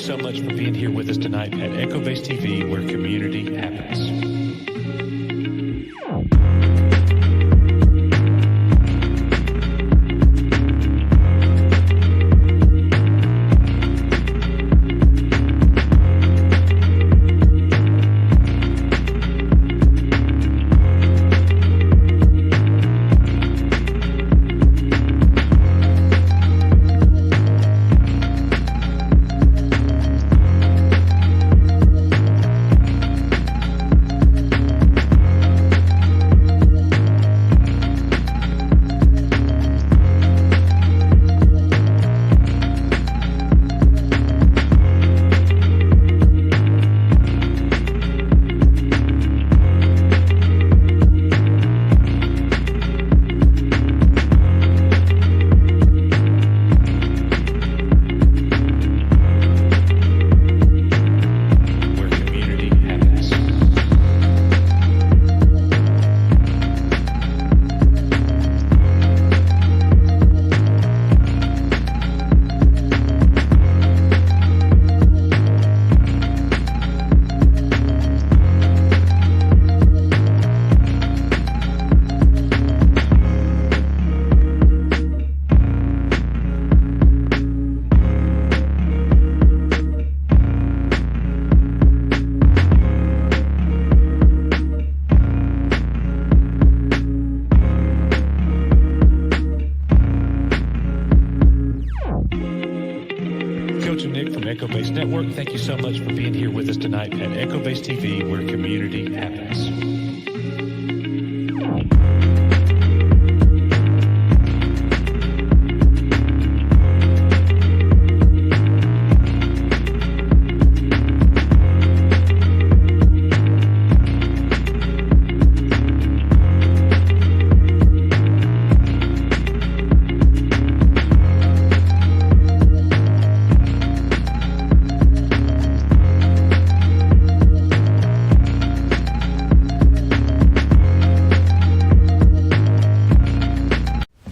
so much for being here with us tonight at Echo Base TV, where community happens. Thank you so much for being here with us tonight at Echo Base TV, where community happens.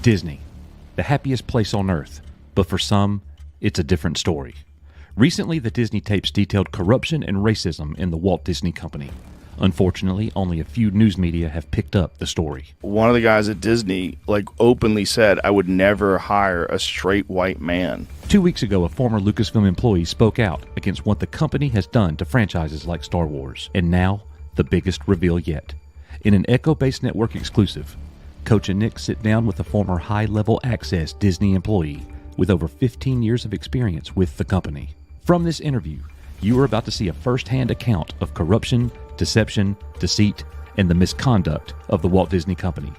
Disney, the happiest place on earth, but for some, it's a different story. Recently, the Disney tapes detailed corruption and racism in the Walt Disney Company. Unfortunately, only a few news media have picked up the story. One of the guys at Disney, openly said, I would never hire a straight white man. 2 weeks ago, a former Lucasfilm employee spoke out against what the company has done to franchises like Star Wars. And now, the biggest reveal yet. In an Echo Base Network exclusive, Coach and Nick sit down with a former high-level access Disney employee with over 15 years of experience with the company. From this interview, you are about to see a first-hand account of corruption, deception, deceit, and the misconduct of the Walt Disney Company,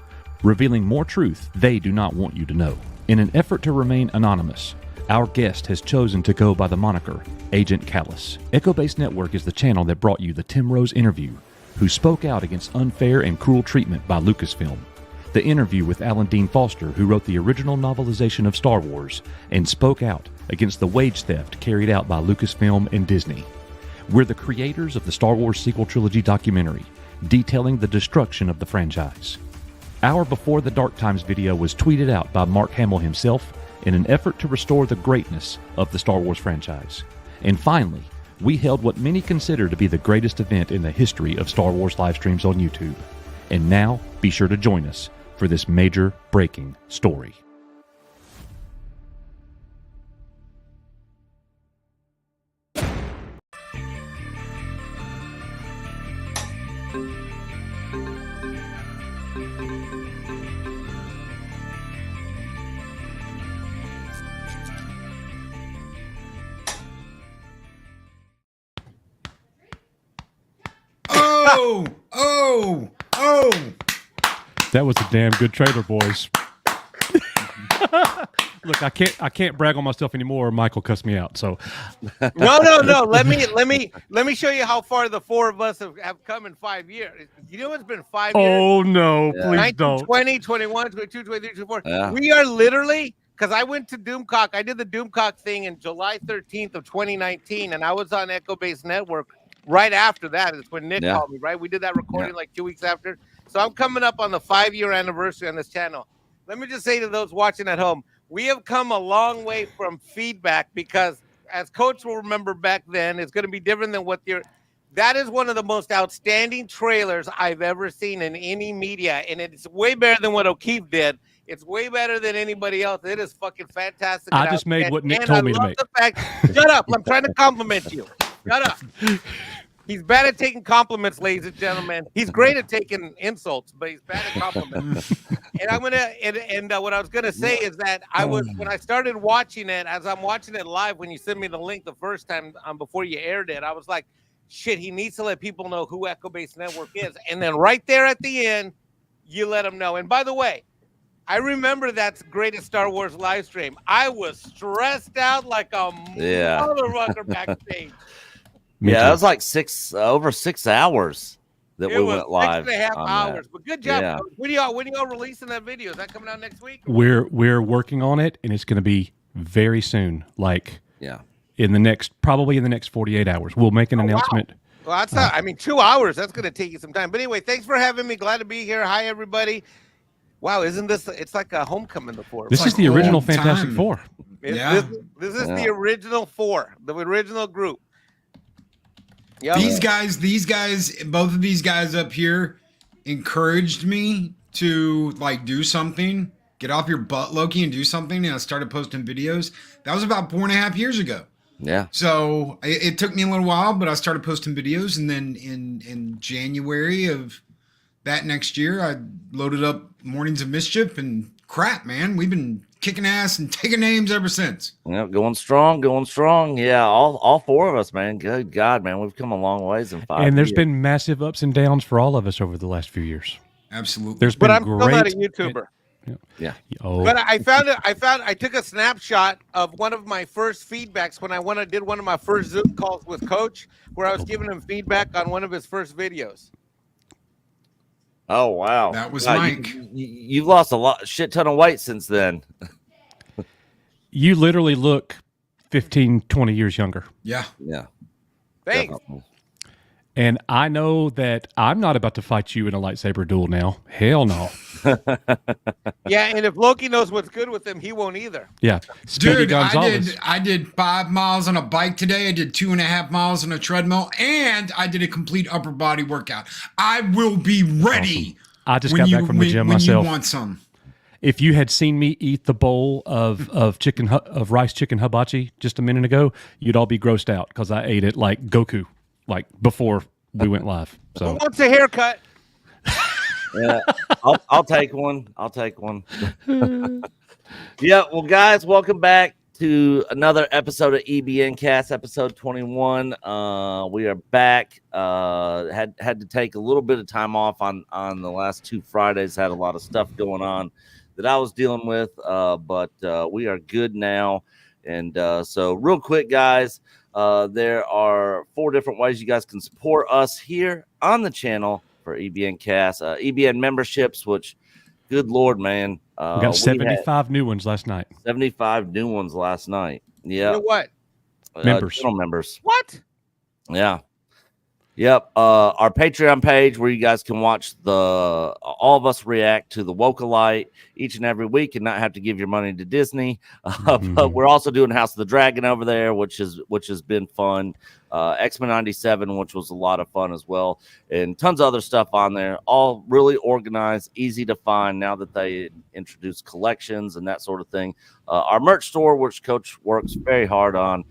revealing more truth they do not want you to know. In an effort to remain anonymous, our guest has chosen to go by the moniker Agent Callus. Echo Base Network is the channel that brought you the Tim Rose interview, who spoke out against unfair and cruel treatment by Lucasfilm. The interview with Alan Dean Foster, who wrote the original novelization of Star Wars and spoke out against the wage theft carried out by Lucasfilm and Disney. We're the creators of the Star Wars sequel trilogy documentary, detailing the destruction of the franchise. Our Before the Dark Times video was tweeted out by Mark Hamill himself in an effort to restore the greatness of the Star Wars franchise. And finally, we held what many consider to be the greatest event in the history of Star Wars live streams on YouTube. And now, be sure to join us for this major breaking story. Oh! That was a damn good trailer, boys. Look, I can't brag on myself anymore. Or Michael cussed me out. So No. Let me show you how far the four of us have come in 5 years. You know it's been 5 years. Oh no, please 19, don't. 20, 21, 22, 23, 24. Yeah. We are literally, because I went to Doomcock. I did the Doomcock thing in July 13th of 2019, and I was on Echo Base Network right after that. It's when Nick called me, right? We did that recording like 2 weeks after. So I'm coming up on the 5-year anniversary on this channel. Let me just say to those watching at home, we have come a long way from feedback because as Coach will remember back then, it's going to be different than what you're. That is one of the most outstanding trailers I've ever seen in any media, and it's way better than what O'Keefe did. It's way better than anybody else. It is fucking fantastic. I just made what Nick told me to make. The fact, shut up. I'm trying to compliment you. Shut up. He's bad at taking compliments, ladies and gentlemen. He's great at taking insults, but he's bad at compliments. And what I was gonna say is that when I started watching it, as I'm watching it live, when you sent me the link the first time before you aired it, I was like, shit, he needs to let people know who Echo Base Network is. And then right there at the end, you let them know. And by the way, I remember that greatest Star Wars live stream. I was stressed out like a motherfucker backstage. Yeah, it was like over 6 hours that we went live. 6.5 hours. But good job. Yeah. When are y'all releasing that video? Is that coming out next week? We're working on it, and it's going to be very soon. Probably in the next 48 hours. We'll make an announcement. Wow. Well, that's not. 2 hours. That's going to take you some time. But anyway, thanks for having me. Glad to be here. Hi, everybody. Wow, isn't this? It's like a homecoming before. This is the original Fantastic Four. This is the original four, the original group. Yep. These guys, both of these guys up here encouraged me to do something, get off your butt, Loki, and do something. And I started posting videos. That was about 4.5 years ago. Yeah. So it took me a little while, but I started posting videos. And then in January of that next year, I loaded up Mornings of Mischief, and crap, man, we've been kicking ass and taking names ever since. Yeah, going strong. Yeah, all four of us, man. Good God, man, we've come a long ways in 5 years. And there's been massive ups and downs for all of us over the last few years. Absolutely. But I'm still not a YouTuber. Yeah. Oh. But I took a snapshot of one of my first feedbacks when I did one of my first Zoom calls with Coach, where I was giving him feedback on one of his first videos. Oh, wow. That was Mike. You've lost shit ton of weight since then. You literally look 15, 20 years younger. Yeah. Yeah. Thanks. Definitely. And I know that I'm not about to fight you in a lightsaber duel now. Hell no. Yeah, and if Loki knows what's good with him, he won't either. Yeah. Speedy Dude, Gonzalez. I did 5 miles on a bike today. I did 2.5 miles on a treadmill, and I did a complete upper body workout. I will be ready. Awesome. I just got back from the gym myself. You want some. If you had seen me eat the bowl of rice chicken hibachi just a minute ago, you'd all be grossed out because I ate it like Goku, like before we went live. So who wants a haircut? Yeah, I'll take one. Yeah, well, guys, welcome back to another episode of EBN Cast, episode 21. We are back. Had to take a little bit of time off on the last 2 Fridays. Had a lot of stuff going on that I was dealing with, but we are good now. And so real quick, guys, there are 4 different ways you guys can support us here on the channel for EBN Cast. EBN memberships, which, good Lord, man. We got 75 new ones last night. 75 new ones last night. Yeah. You know what? Members. Channel members. What? Yeah. Yep. Our Patreon page where you guys can watch all of us react to the Wokalite each and every week and not have to give your money to Disney. But we're also doing House of the Dragon over there, which has been fun. X-Men 97, which was a lot of fun as well, and tons of other stuff on there. All really organized, easy to find now that they introduced collections and that sort of thing. Our merch store, which Coach works very hard on,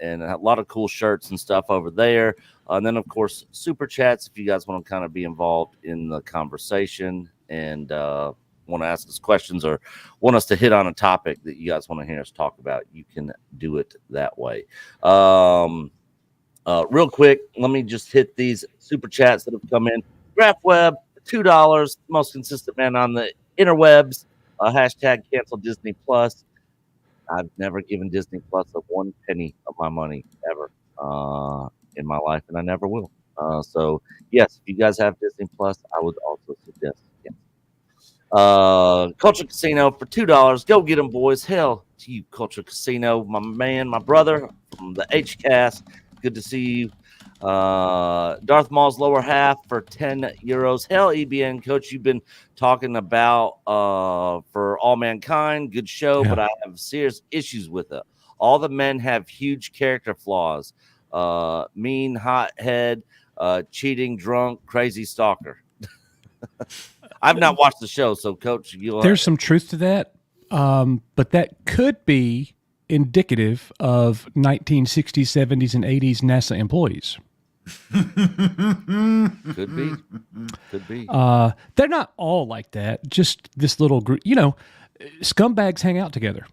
and a lot of cool shirts and stuff over there. And then, of course, super chats if you guys want to kind of be involved in the conversation and want to ask us questions or want us to hit on a topic that you guys want to hear us talk about, you can do it that way. Real quick, let me just hit these super chats that have come in. Graph Web, $2, most consistent man on the interwebs. Hashtag cancel Disney Plus. I've never given Disney Plus a 1 penny of my money ever in my life, and I never will. So, yes, if you guys have Disney Plus, I would also suggest yes. Culture Casino for $2. Go get them, boys. Hell to you, Culture Casino. My man, my brother from the H-Cast. Good to see you. Darth Maul's lower half for €10. Hell, EBN, Coach, you've been talking about For All Mankind. Good show, but I have serious issues with it. All the men have huge character flaws. Mean, hot head, cheating, drunk, crazy stalker. I've not watched the show, so Coach, There's some truth to that, but that could be indicative of 1960s, 70s, and 80s NASA employees. Could be. They're not all like that. Just this little group. You know, scumbags hang out together.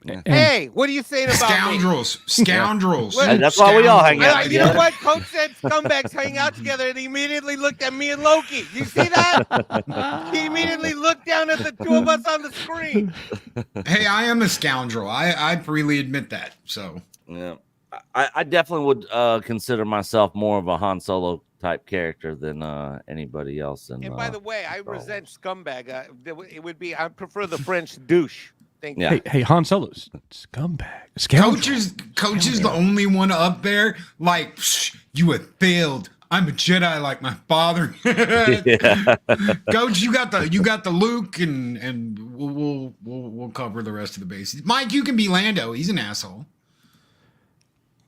And Hey, what are you saying about Scoundrels. Well, that's why we all hang out You know together. what? Coach said scumbags hang out together, and he immediately looked at me and Loki. You see that? He immediately looked down at the two of us on the screen. Hey, I am a scoundrel. I freely admit that. So Yeah, I definitely would consider myself more of a Han Solo type character than anybody else. And by the way, I resent scumbag. It would be, I prefer the French douche. Thank you. hey, Han Solo's scumbag. Scoundrel. Coach is the only one up there. Like, you have failed. I'm a Jedi like my father. Coach, you got the Luke, and we'll cover the rest of the bases. Mike, you can be Lando. He's an asshole.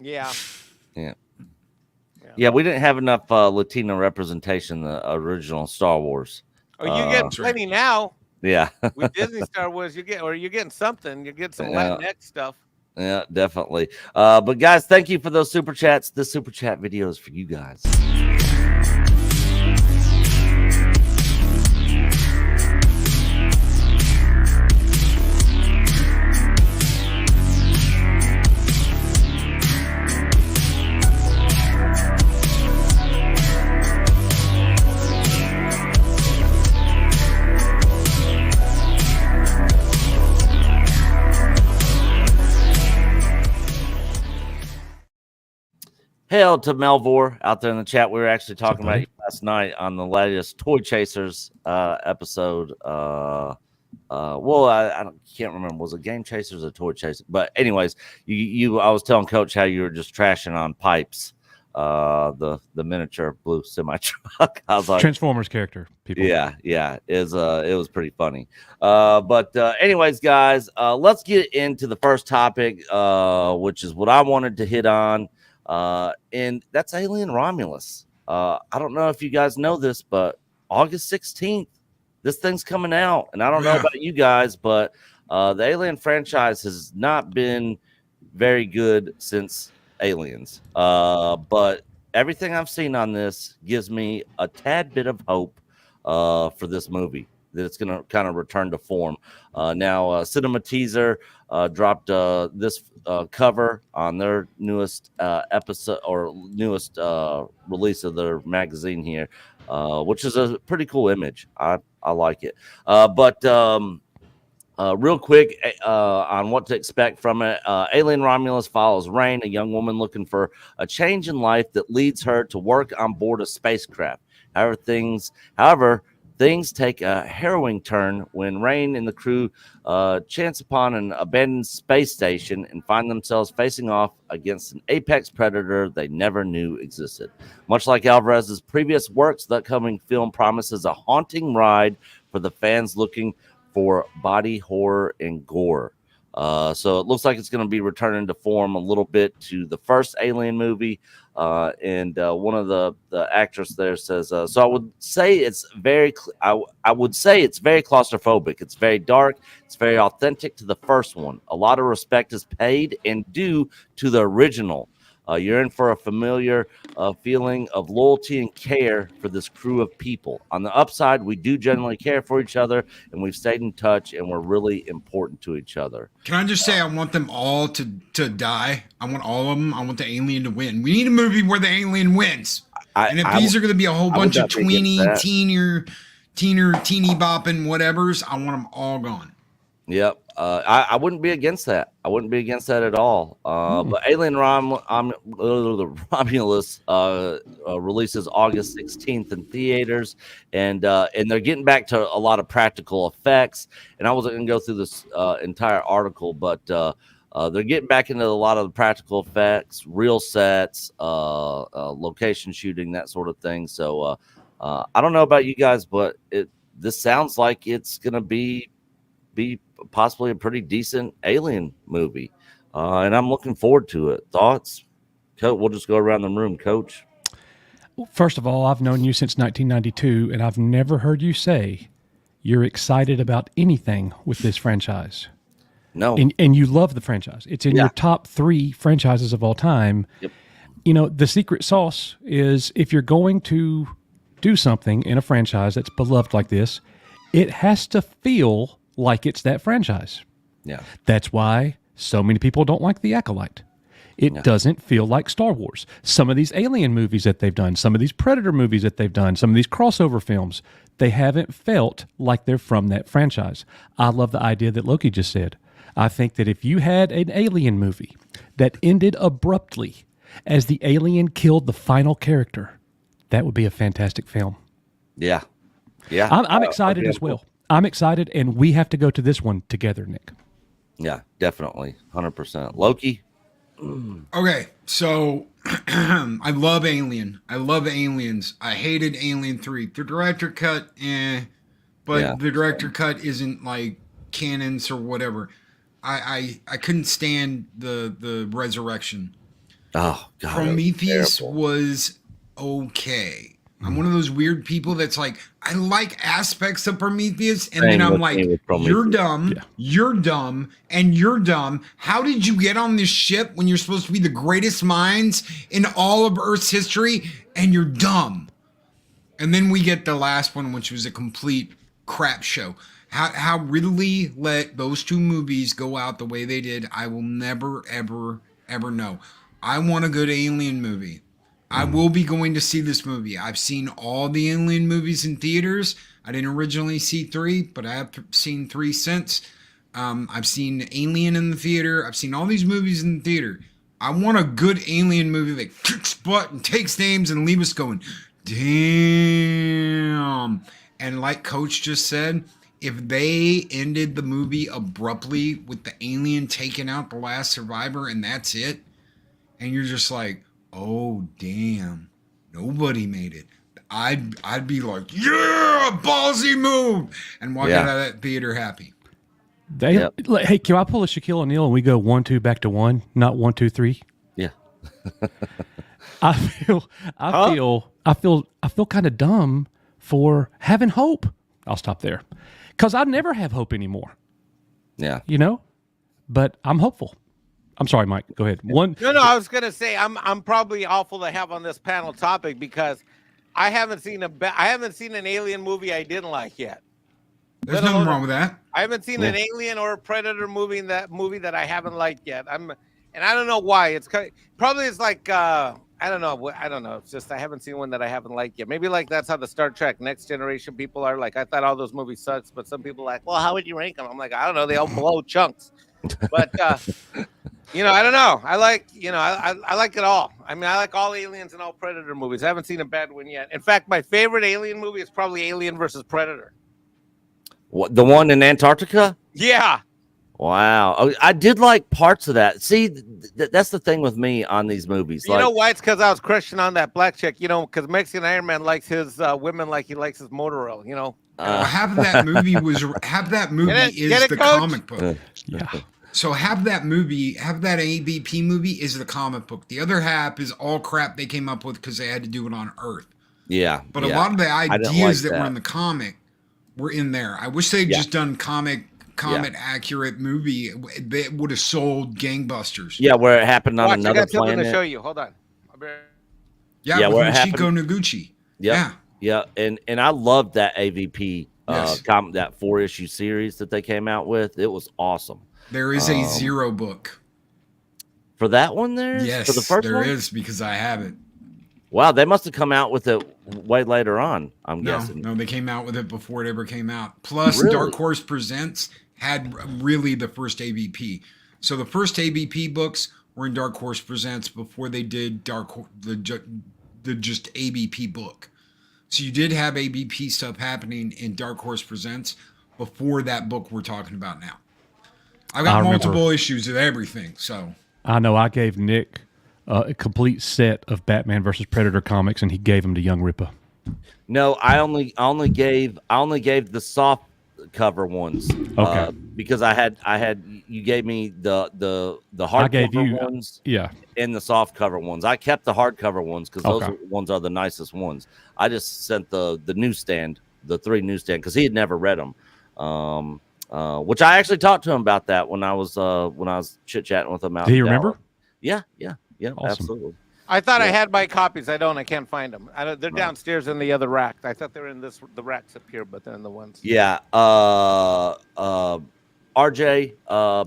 Yeah. Yeah, we didn't have enough Latino representation in the original Star Wars. Oh, you get plenty now. Yeah. With Disney Star Wars, you're getting something. You get some Latinx stuff. Yeah, definitely. But guys, thank you for those super chats. This super chat video is for you guys. Hail to Melvor out there in the chat. We were actually talking about you last night on the latest Toy Chasers episode. I can't remember. Was it Game Chasers or Toy Chasers? But anyways, I was telling Coach how you were just trashing on Pipes, the miniature blue semi truck. I was like, Transformers character. People. Yeah, it was pretty funny. But anyways, guys, let's get into the first topic, which is what I wanted to hit on. And that's Alien Romulus. I don't know if you guys know this, but August 16th, this thing's coming out. And I don't know about you guys, but the Alien franchise has not been very good since Aliens. But everything I've seen on this gives me a tad bit of hope for this movie, that it's going to kind of return to form. Now, Cinema Teaser dropped this cover on their newest episode or newest release of their magazine here, which is a pretty cool image. I like it. But real quick on what to expect from it. Alien Romulus follows Rain, a young woman looking for a change in life that leads her to work on board a spacecraft. However, things take a harrowing turn when Rain and the crew chance upon an abandoned space station and find themselves facing off against an apex predator they never knew existed. Much like Alvarez's previous works, the upcoming film promises a haunting ride for the fans looking for body horror and gore. So it looks like it's going to be returning to form a little bit to the first Alien movie. And one of the actors there says, so I would say it's very claustrophobic. It's very dark. It's very authentic to the first one. A lot of respect is paid and due to the original. You're in for a familiar feeling of loyalty and care for this crew of people. On the upside, we do generally care for each other, and we've stayed in touch, and we're really important to each other. Can I just say I want them all to die? I want all of them. I want the alien to win. We need a movie where the alien wins. And if these are going to be a whole bunch of teeny bopping whatevers, I want them all gone. Yep. I wouldn't be against that. I wouldn't be against that at all. But Alien Romulus releases August 16th in theaters, and they're getting back to a lot of practical effects. And I wasn't going to go through this entire article, but they're getting back into a lot of the practical effects, real sets, location shooting, that sort of thing. So I don't know about you guys, but this sounds like it's going to be possibly a pretty decent Alien movie. and I'm looking forward to it. Thoughts? We'll just go around the room, Coach. First of all, I've known you since 1992, and I've never heard you say you're excited about anything with this franchise. No. And you love the franchise. It's in your top 3 franchises of all time. Yep. You know, the secret sauce is if you're going to do something in a franchise that's beloved like this, it has to feel like it's that franchise. Yeah. That's why so many people don't like The Acolyte. It doesn't feel like Star Wars. Some of these Alien movies that they've done, some of these Predator movies that they've done, some of these crossover films, they haven't felt like they're from that franchise. I love the idea that Loki just said. I think that if you had an Alien movie that ended abruptly as the alien killed the final character, that would be a fantastic film. Yeah. Yeah. I'm excited as well. I'm excited, and we have to go to this one together, Nick. Yeah, definitely. 100%. Loki? Okay, so I love Alien. I love Aliens. I hated Alien 3. The director cut, but the director cut isn't like canons or whatever. I couldn't stand the resurrection. Oh God, Prometheus was okay. I'm one of those weird people that's like, I like aspects of Prometheus, and then I'm like, you're dumb, you're dumb, and you're dumb. How did you get on this ship when you're supposed to be the greatest minds in all of Earth's history, and you're dumb? And then we get the last one, which was a complete crap show. How Ridley let those 2 movies go out the way they did, I will never, ever, ever know. I want a good Alien movie. I will be going to see this movie. I've seen all the Alien movies in theaters. I didn't originally see 3, but I have seen 3 since. I've seen Alien in the theater. I've seen all these movies in the theater. I want a good Alien movie that kicks butt and takes names and leave us going, damn. And like Coach just said, if they ended the movie abruptly with the alien taking out the last survivor and that's it, and you're just like, oh damn, nobody made it, I'd be like, yeah, ballsy move, and walk out of that theater happy. Hey, can I pull a Shaquille O'Neal and we go 1-2 back to 1, not 1-2-3? Yeah. I feel kind of dumb for having hope. I'll stop there because I never have hope anymore. Yeah, you know, but I'm hopeful. I'm sorry, Mike. Go ahead. No. I was gonna say I'm probably awful to have on this panel topic because I haven't seen an Alien movie I didn't like yet. There's nothing wrong with that. I haven't seen an Alien or a Predator movie that I haven't liked yet. And I don't know why. It's like I don't know. It's just I haven't seen one that I haven't liked yet. Maybe like that's how the Star Trek Next Generation people are. Like I thought all those movies sucks, but some people are like, well, how would you rank them? I'm like, I don't know. They all blow chunks. But you know, I don't know. I like I like it all. I mean, I like all Aliens and all Predator movies. I haven't seen a bad one yet. In fact, my favorite Alien movie is probably Alien versus Predator. What, the one in Antarctica? Yeah. Wow. I did like parts of that. See, that's the thing with me on these movies. You know why? It's because I was crushing on that black chick, you know, because Mexican Ironman likes his women like he likes his motor oil, you know. Half of that movie is the comic book. Yeah. So half that ABP movie is the comic book. The other half is all crap they came up with because they had to do it on Earth. Yeah. But a lot of the ideas that were in the comic were in there. I wish they'd just done comic accurate movie. It would have sold gangbusters. Yeah, where it happened on another I got planet. something to show you. Hold on. Yeah, with Chico Noguchi. Yep. Yeah, and I loved that AVP that 4-issue series that they came out with. It was awesome. There is a Zero book for that one. Yes, for the first there one? is because I have it. Wow, they must have come out with it way later on. I'm guessing. No, they came out with it before it ever came out. Plus, Dark Horse Presents had really the first AVP. So the first AVP books were in Dark Horse Presents before they did the just AVP book. So you did have AVP stuff happening in Dark Horse Presents before that book we're talking about now. I've got multiple issues of everything. So I know I gave Nick a complete set of Batman versus Predator comics, and he gave them to Young Ripa. No, I only gave the soft cover ones. Okay. because I had you gave me the I gave hardcover you ones yeah. and the soft cover ones. I kept the hardcover ones because those Okay. ones are the nicest ones. I just sent the newsstand, the 3 newsstand, because he had never read them. Which I actually talked to him about that when I was chit chatting with him out. Do you in remember? Dallas. Yeah, Awesome. absolutely. I thought I Yeah. had my copies. I don't. I can't find them. They're No. downstairs in the other rack. I thought they were in the racks up here, but they're in the ones. Yeah. RJ,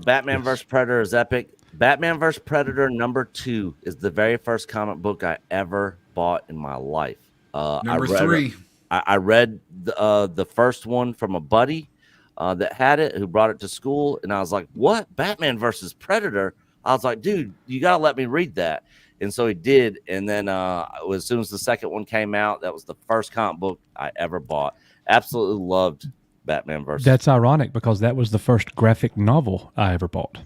Batman Yes. vs. Predator is epic. Batman vs. Predator #2 is the very first comic book I ever bought in my life. Number 3. I read the first one from a buddy that had it, who brought it to school, and I was like, "What? Batman versus Predator?" I was like, "Dude, you gotta let me read that." And so he did. And then as soon as the second one came out, that was the first comic book I ever bought. Absolutely loved Batman versus. That's ironic because that was the first graphic novel I ever bought.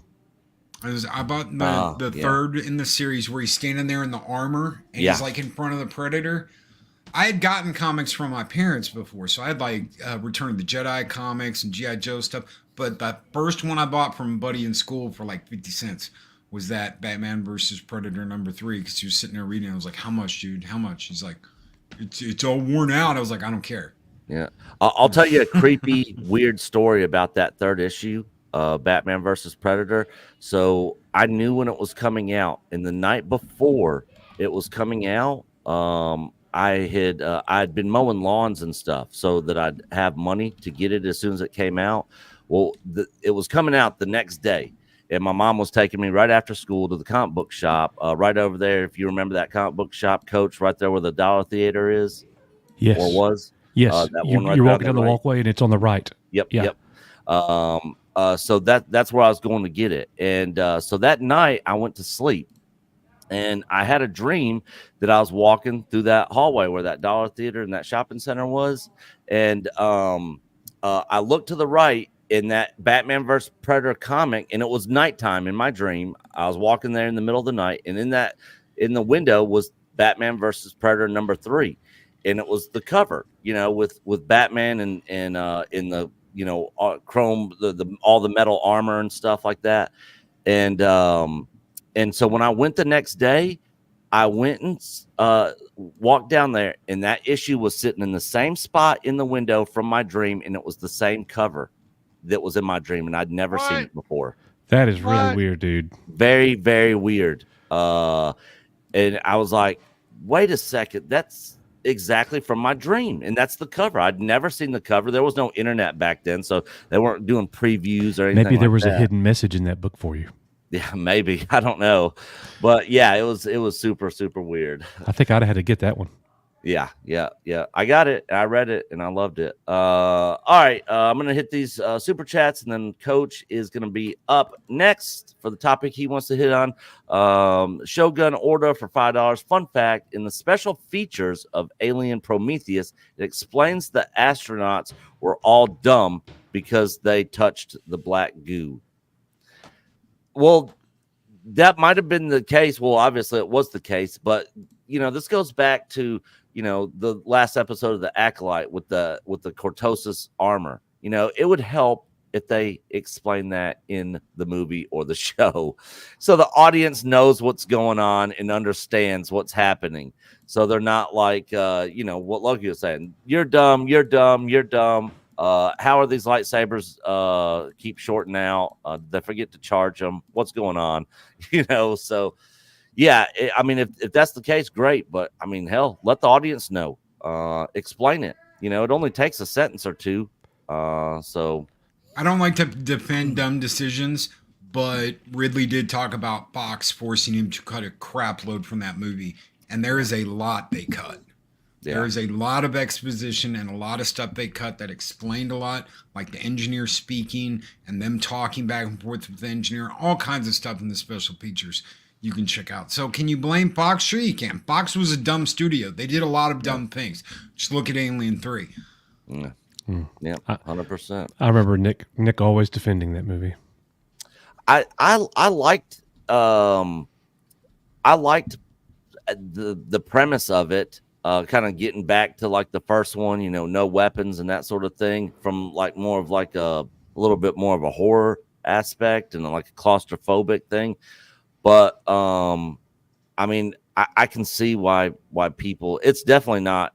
I bought the yeah. third in the series where he's standing there in the armor and Yeah. he's like in front of the Predator. I had gotten comics from my parents before, so I had like Return of the Jedi comics and G.I. Joe stuff. But the first one I bought from a buddy in school for like 50 cents was that Batman versus Predator #3, because he was sitting there reading. I was like, "How much, dude? How much?" He's like, "It's all worn out." I was like, "I don't care." Yeah, I'll tell you a creepy, weird story about that third issue, Batman versus Predator. So I knew when it was coming out, and the night before it was coming out, I had been mowing lawns and stuff so that I'd have money to get it as soon as it came out. Well, it was coming out the next day. And my mom was taking me right after school to the comic book shop, right over there. If you remember that comic book shop, Coach, right there where the Dollar Theater is, Yes. or was. Yes. That one right You're there on walking down the right. walkway and it's on the right. Yep. Yeah. Yep. So that's where I was going to get it. And so that night I went to sleep, and I had a dream that I was walking through that hallway where that Dollar Theater and that shopping center was. And I looked to the right in that Batman vs. Predator comic, and it was nighttime in my dream. I was walking there in the middle of the night, and in the window was Batman versus Predator #3. And it was the cover, with Batman and in the chrome, all the metal armor and stuff like that. And so when I went the next day, I went and walked down there, and that issue was sitting in the same spot in the window from my dream, and it was the same cover that was in my dream, and I'd never seen it before. That is really weird, dude. Very, very weird. And I was like, wait a second, that's exactly from my dream, and that's the cover. I'd never seen the cover. There was no internet back then, so they weren't doing previews or anything. Maybe there was that. a hidden message in that book for you. Yeah, maybe. I don't know. But yeah, it was super, super weird. I think I'd have had to get that one. Yeah. I got it. I read it and I loved it. All right. I'm going to hit these super chats, and then Coach is going to be up next for the topic he wants to hit on. Shogun order for $5. Fun fact: in the special features of Alien Prometheus, it explains the astronauts were all dumb because they touched the black goo. Well, that might have been the case. Well, obviously it was the case, but this goes back to the last episode of the Acolyte with the Cortosis armor. It would help if they explain that in the movie or the show, so the audience knows what's going on and understands what's happening. So they're not like what Loki was saying. You're dumb. You're dumb. You're dumb. How are these lightsabers keep shorting out? They forget to charge them. What's going on? So yeah, I mean, if that's the case, great. But I mean, hell, let the audience know. Explain it. It only takes a sentence or two. So I don't like to defend dumb decisions, but Ridley did talk about Fox forcing him to cut a crap load from that movie, and there is a lot they cut. yeah. There is a lot of exposition and a lot of stuff they cut that explained a lot, like the engineer speaking and them talking back and forth with the engineer, all kinds of stuff in the special features you can check out. So can you blame Fox? Sure you can. Fox was a dumb studio. They did a lot of dumb things. Just look at Alien 3. Yeah. Yeah, 100%. I remember Nick always defending that movie. I liked the premise of it, kind of getting back to like the first one, no weapons and that sort of thing, from like more of like a a little bit more of a horror aspect and like a claustrophobic thing. But I mean, I can see why people. It's definitely not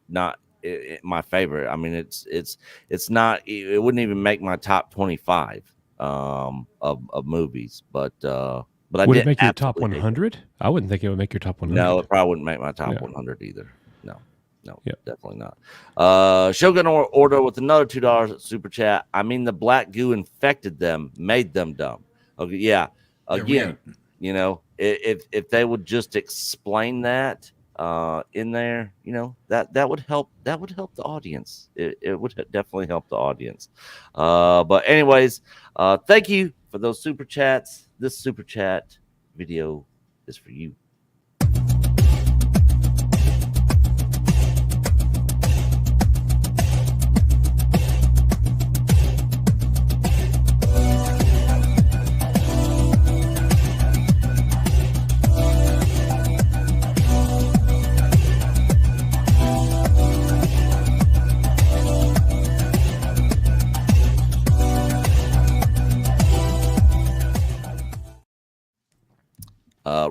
my favorite. I mean, it's not. It wouldn't even make my top 25 of movies. But would it make your top 100? I wouldn't think it would make your top 100. No, it probably wouldn't make my top 100 either. No, definitely not. Shogun Order with another $2 super chat. I mean, the black goo infected them, made them dumb. Okay, yeah. Again, you know, if they would just explain that in there, you know, that would help. That would help the audience. It would definitely help the audience. But anyways, thank you for those super chats. This super chat video is for you.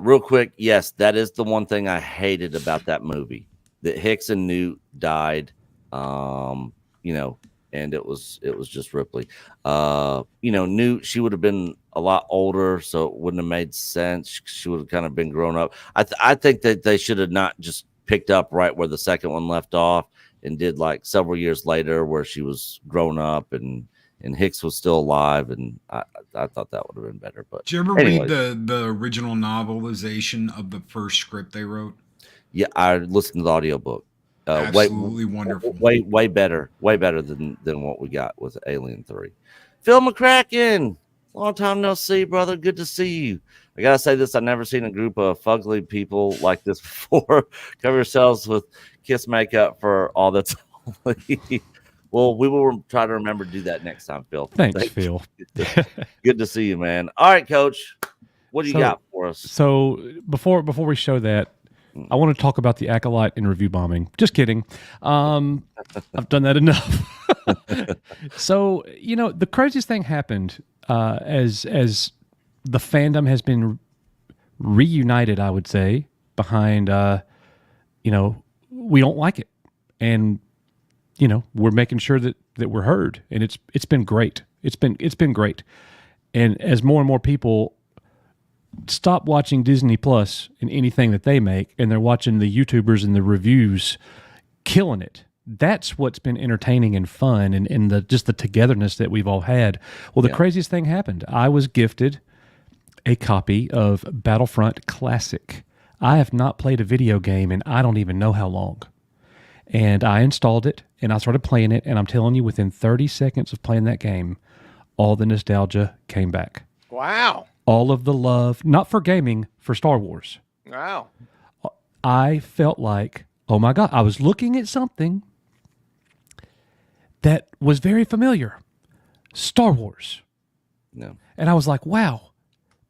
Real quick, yes, that is the one thing I hated about that movie, that Hicks and Newt died, you know, and it was just Ripley. You know, Newt, she would have been a lot older, so it wouldn't have made sense. She would have kind of been grown up. I think that they should have not just picked up right where the second one left off and did like several years later where she was grown up and Hicks was still alive, and I thought that would have been better. But did you ever read the original novelization of the first script they wrote? Yeah, I listened to the audiobook. Absolutely wonderful. Way better than what we got with Alien 3. Phil McCracken, long time no see, brother. Good to see you. I gotta say this: I've never seen a group of fugly people like this before. Cover yourselves with kiss makeup for all that's holy. Well, we will try to remember to do that next time, Phil. Thanks, Phil. Good to see you, man. All right, Coach. What do you got for us? So before we show that, I want to talk about the Acolyte and review bombing. Just kidding. I've done that enough. So, you know, the craziest thing happened as the fandom has been reunited, I would say, behind, you know, we don't like it. And you know, we're making sure that we're heard, and it's been great. It's been great. And as more and more people stop watching Disney Plus and anything that they make, and they're watching the YouTubers and the reviews killing it, that's what's been entertaining and fun, and the just the togetherness that we've all had. Well, the craziest thing happened. I was gifted a copy of Battlefront Classic. I have not played a video game in I don't even know how long. And I installed it, and I started playing it, and I'm telling you, within 30 seconds of playing that game, all the nostalgia came back. Wow. All of the love, not for gaming, for Star Wars. Wow. I felt like, oh my God, I was looking at something that was very familiar. Star Wars. No. And I was like, wow,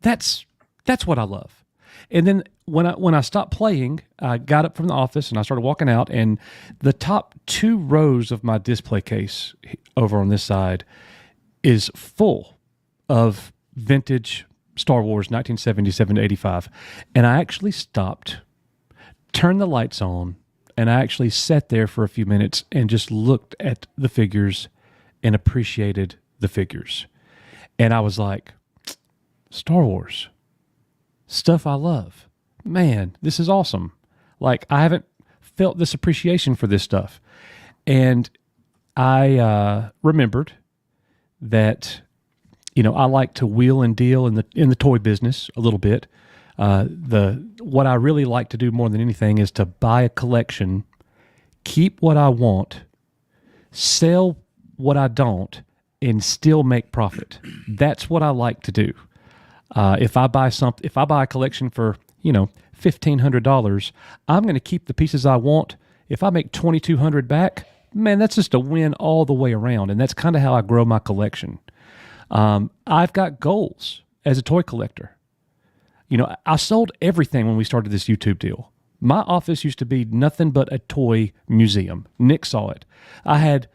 that's what I love. And then when I stopped playing, I got up from the office and I started walking out, and the top 2 rows of my display case over on this side is full of vintage Star Wars 1977 to 85. And I actually stopped, turned the lights on, and I actually sat there for a few minutes and just looked at the figures and appreciated the figures. And I was like, Star Wars. Stuff I love. Man, this is awesome. Like, I haven't felt this appreciation for this stuff. And I remembered that, you know, I like to wheel and deal in the toy business a little bit. What I really like to do more than anything is to buy a collection, keep what I want, sell what I don't, and still make profit. That's what I like to do. If I buy a collection for, you know, $1,500, I'm going to keep the pieces I want. If I make $2,200 back, man, that's just a win all the way around. And that's kind of how I grow my collection. I've got goals as a toy collector. You know, I sold everything when we started this YouTube deal. My office used to be nothing but a toy museum. Nick saw it. I had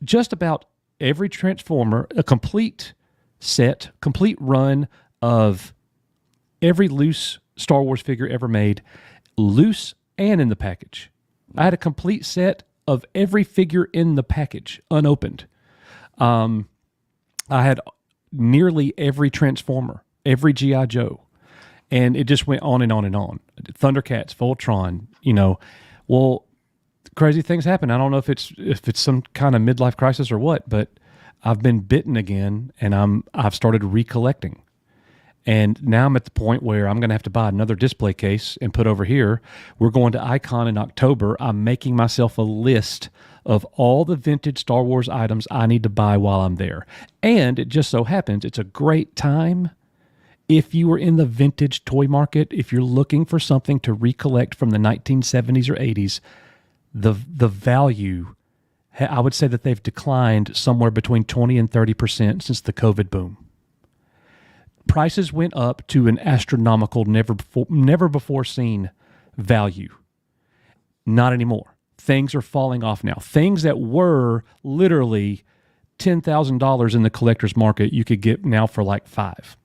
just about every Transformer, a complete set, complete run of every loose Star Wars figure ever made, loose and in the package. I had a complete set of every figure in the package, unopened. I had nearly every Transformer, every G.I. Joe, and it just went on and on and on. Thundercats, Voltron, well, crazy things happen. I don't know if it's some kind of midlife crisis or what, but I've been bitten again, and I've started recollecting. And now I'm at the point where I'm going to have to buy another display case and put over here. We're going to Icon in October. I'm making myself a list of all the vintage Star Wars items I need to buy while I'm there. And it just so happens it's a great time if you are in the vintage toy market, if you're looking for something to recollect from the 1970s or 80s, the value, I would say that they've declined somewhere between 20 and 30% since the COVID boom. Prices went up to an astronomical, never before seen value. Not anymore. Things are falling off now. Things that were literally $10,000 in the collector's market, you could get now for like $5,000.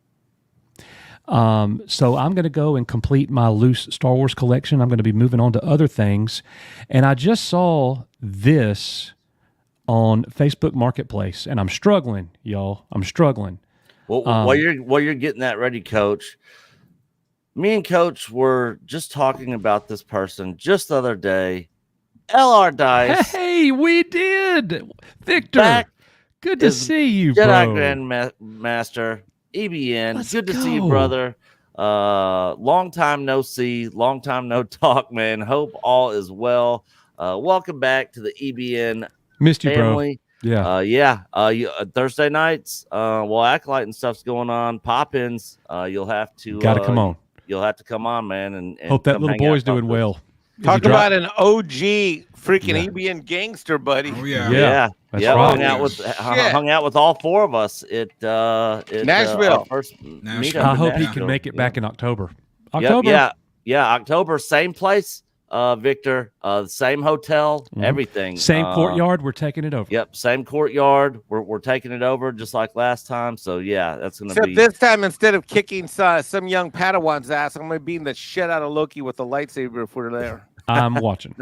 So I'm going to go and complete my loose Star Wars collection. I'm going to be moving on to other things. And I just saw this on Facebook Marketplace, and I'm struggling, y'all. I'm struggling. Well, while you're getting that ready, Coach, me and Coach were just talking about this person just the other day. LR Dice. Hey, we did. Victor, good to see you, Jedi bro. Grandmaster, EBN. Let's good to go. see you, brother. Long time no see, long time no talk, man. Hope all is well. Welcome back to the EBN Missed you, family. bro. Yeah. Thursday nights, while Acolyte and stuff's going on, pop-ins, you'll have to come on. You'll have to come on, man. And Hope that come little hang out, boy's doing well. Talk about an OG freaking EBN gangster, buddy. Oh yeah. Yeah. That's Yeah, right. hung out with all four of us at Nashville. our first meetup I in hope he Nashville. can make it back in October. Yep, October, same place, Victor, same hotel, everything. Same courtyard. We're taking it over. Yep, same courtyard. We're taking it over just like last time. So yeah, that's gonna Except be this time, instead of kicking some young Padawan's ass, I'm gonna be beating the shit out of Loki with a lightsaber if we're there. I'm watching.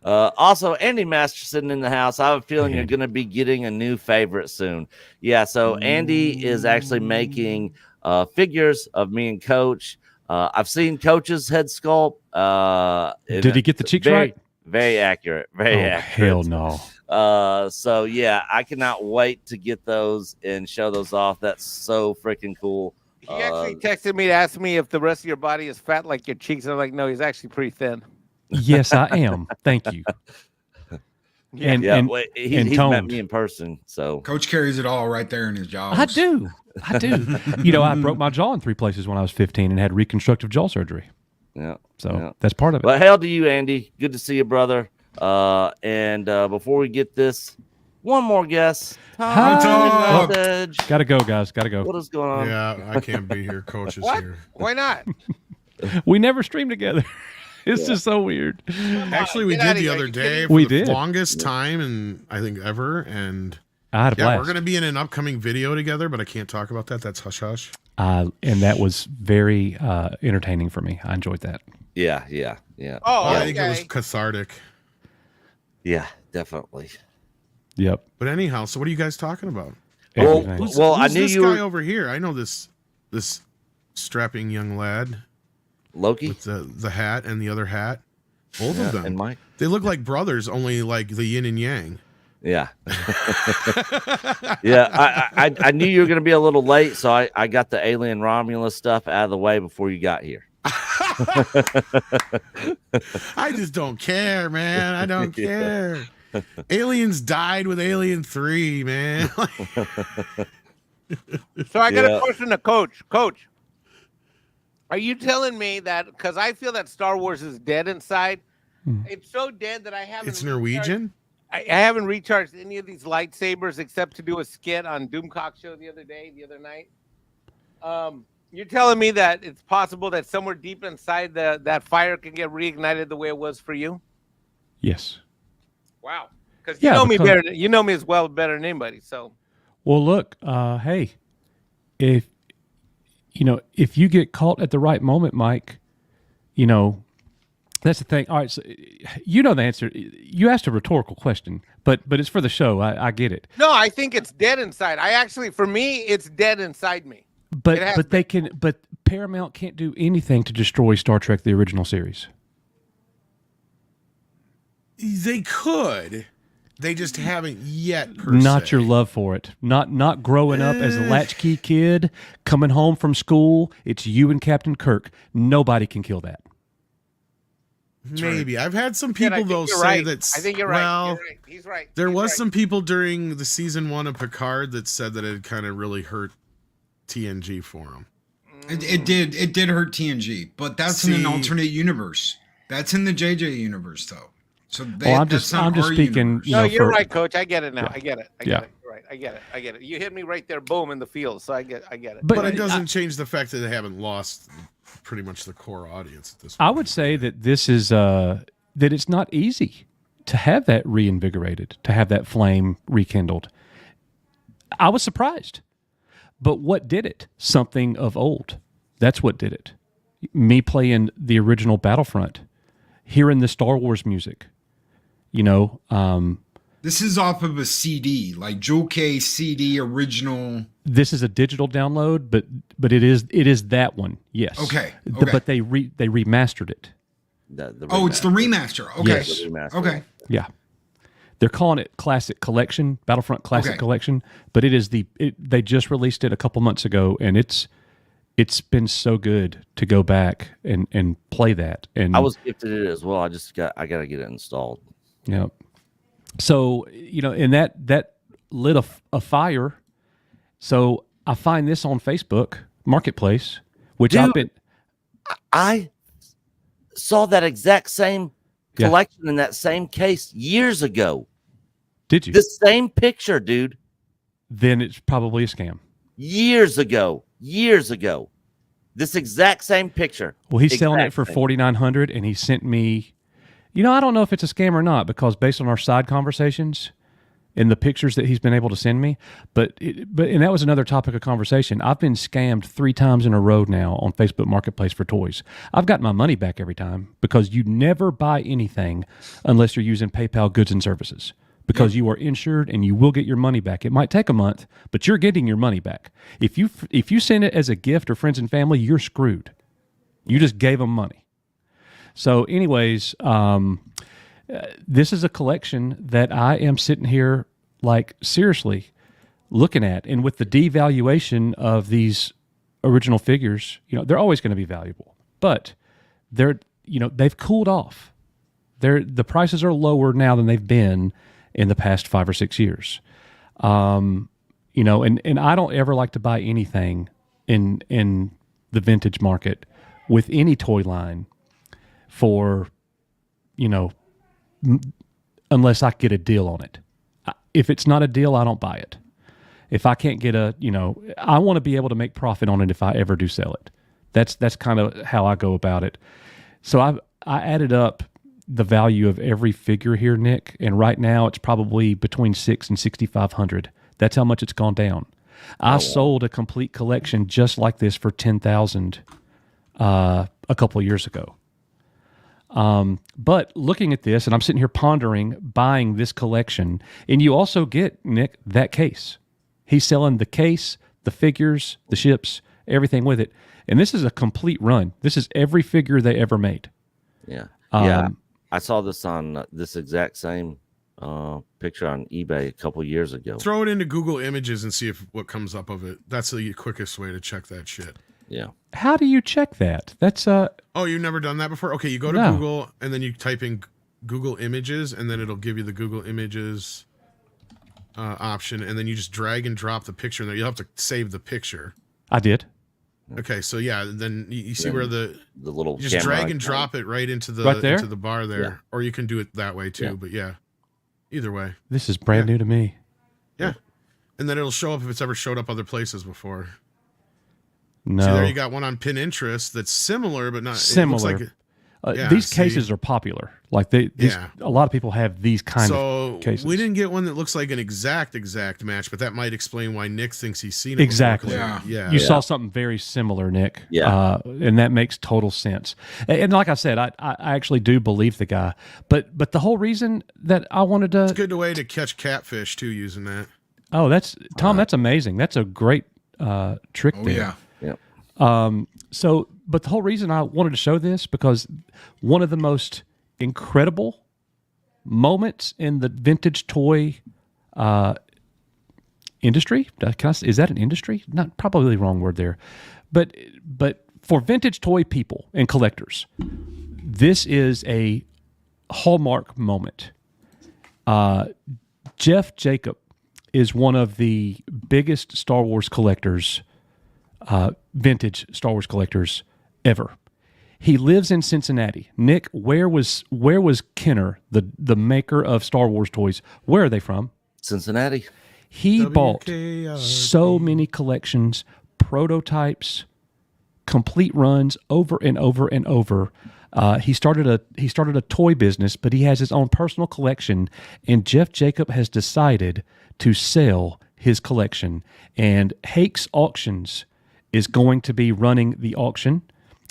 Also, Andy Masterson in the house. I have a feeling you're going to be getting a new favorite soon. Yeah, so Andy is actually making figures of me and Coach. I've seen Coach's head sculpt. Did he get the cheeks right? Very accurate. Very accurate. Hell no. So yeah, I cannot wait to get those and show those off. That's so freaking cool. He actually texted me to ask me if the rest of your body is fat like your cheeks. I'm like, no, he's actually pretty thin. Yes, I am. Thank you. He's met toned. me in person. So Coach carries it all right there in his jaws. I do. I broke my jaw in 3 places when I was 15 and had reconstructive jaw surgery. yeah. So that's part of it. Well, hail to you, Andy. Good to see you, brother. And before we get this, one more guess. Tom. Message. Gotta go, guys. Gotta go. What is going on? Yeah, I can't be here. Coach is What? here. Why not? We never stream together. It's just so weird. Actually, we Get did outta the here. other You day We for the did. longest time, and I think ever. And I had a yeah, blast. we're going to be in an upcoming video together, but I can't talk about that. That's hush hush. And that was very entertaining for me. I enjoyed that. Yeah. Oh, I think it was okay. cathartic. Yeah, definitely. Yep. But anyhow, so what are you guys talking about? Everything. Who's I knew this you guy were over here. I know this strapping young lad Loki with the hat and the other hat. Both of them. and Mike. They look like brothers, only like the yin and yang. Yeah. Yeah. I knew you were going to be a little late, so I got the Alien Romulus stuff out of the way before you got here. I just don't care, man. I don't care. Aliens died with Alien 3, man. So I got a question to Coach. Coach, are you telling me that because I feel that Star Wars is dead inside? It's so dead that I haven't. It's Norwegian? I haven't recharged any of these lightsabers except to do a skit on Doomcock show the other night. You're telling me that it's possible that somewhere deep inside that fire can get reignited the way it was for you? Yes. Wow. Because you know me better. You know me as well better than anybody. So, well, look, hey, if you get caught at the right moment, Mike, that's the thing. All right, so you know the answer. You asked a rhetorical question, but it's for the show. I get it. No, I think it's dead inside. For me, it's dead inside me. But Paramount can't do anything to destroy Star Trek: The Original Series. They could. They just haven't yet. Not your love for it. Not growing up as a latchkey kid, coming home from school. It's you and Captain Kirk. Nobody can kill that. Maybe. I've had some people though say that. I think you're right. Well, he's right. There was some people during the season 1 of Picard that said that it kind of really hurt TNG for him. It did hurt TNG, but that's in an alternate universe. That's in the JJ universe, though. So I'm just speaking. No, you're right, Coach. I get it now. Yeah. I get it. You're right. I get it. You hit me right there, boom, in the field. So I get it. But it doesn't change the fact that they haven't lost pretty much the core audience at this point. I would say that this is that it's not easy to have that reinvigorated, to have that flame rekindled. I was surprised. But what did it? Something of old. That's what did it. Me playing the original Battlefront, hearing the Star Wars music. This is off of a CD, like Jewel Case CD original. This is a digital download, but it is that one. Yes. Okay. But they remastered it. It's the remaster. Okay. Yes. The remaster. Okay. Yeah. They're calling it Classic Collection, Battlefront Classic Collection, but it is they just released it a couple months ago, and it's been so good to go back and play that. And I was gifted it as well. I got to get it installed. Yeah. So, and that lit a fire. So I find this on Facebook Marketplace, which I saw that exact same collection in that same case years ago. Did you? The same picture, dude. Then it's probably a scam. Years ago. This exact same picture. Well, he's selling it for $4,900, and he sent me. I don't know if it's a scam or not, because based on our side conversations and the pictures that he's been able to send me, but that was another topic of conversation. I've been scammed 3 times in a row now on Facebook Marketplace for toys. I've got my money back every time, because you never buy anything unless you're using PayPal goods and services, because you are insured and you will get your money back. It might take a month, but you're getting your money back. If you send it as a gift or friends and family, you're screwed. You just gave them money. So anyways, this is a collection that I am sitting here, like, seriously looking at. And with the devaluation of these original figures, they're always going to be valuable. But they've cooled off. The prices are lower now than they've been in the past 5 or 6 years. And I don't ever like to buy anything in the vintage market with any toy line for, unless I get a deal on it. If it's not a deal, I don't buy it. If I can't get I want to be able to make profit on it if I ever do sell it. That's kind of how I go about it. So I added up the value of every figure here, Nick, and right now it's probably between $600 and $6,500. That's how much it's gone down. I sold a complete collection just like this for $10,000 a couple of years ago. But looking at this, and I'm sitting here pondering buying this collection, and you also get, Nick, that case. He's selling the case, the figures, the ships, everything with it. And this is a complete run. This is every figure they ever made. Yeah. I saw this on this exact same picture on eBay a couple years ago. Throw it into Google Images and see what comes up of it. That's the quickest way to check that shit. Yeah. How do you check that? That's Oh, you've never done that before? Okay, you go to Google and then you type in Google Images, and then it'll give you the Google Images option, and then you just drag and drop the picture in there. You'll have to save the picture. I did. Okay, so yeah, then you see where the little you just drag and drop it right into the into the bar there, yeah. Or you can do it that way too. But yeah, either way. This is brand new to me. Yeah, and then it'll show up if it's ever showed up other places before. No, see, there you got one on Pinterest that's similar, but not similar. It looks like these cases are popular. Like a lot of people have these kind of cases. We didn't get one that looks like an exact match, but that might explain why Nick thinks he's seen it. Exactly. Yeah. You saw something very similar, Nick. Yeah. And that makes total sense. And like I said, I actually do believe the guy. But the whole reason that I wanted to... It's a good way to catch catfish, too, using that. Oh, that's amazing. That's a great trick there. Yeah. But the whole reason I wanted to show this, because one of the most incredible moments in the vintage toy industry, is that an industry? Not probably the wrong word there, but for vintage toy people and collectors, this is a hallmark moment. Jeff Jacob is one of the biggest Star Wars collectors, vintage Star Wars collectors ever. He lives in Cincinnati. Nick, where was Kenner, the maker of Star Wars toys? Where are they from? Cincinnati. He bought so many collections, prototypes, complete runs over and over and over. He started a toy business, but he has his own personal collection, and Jeff Jacob has decided to sell his collection. And Hakes Auctions is going to be running the auction.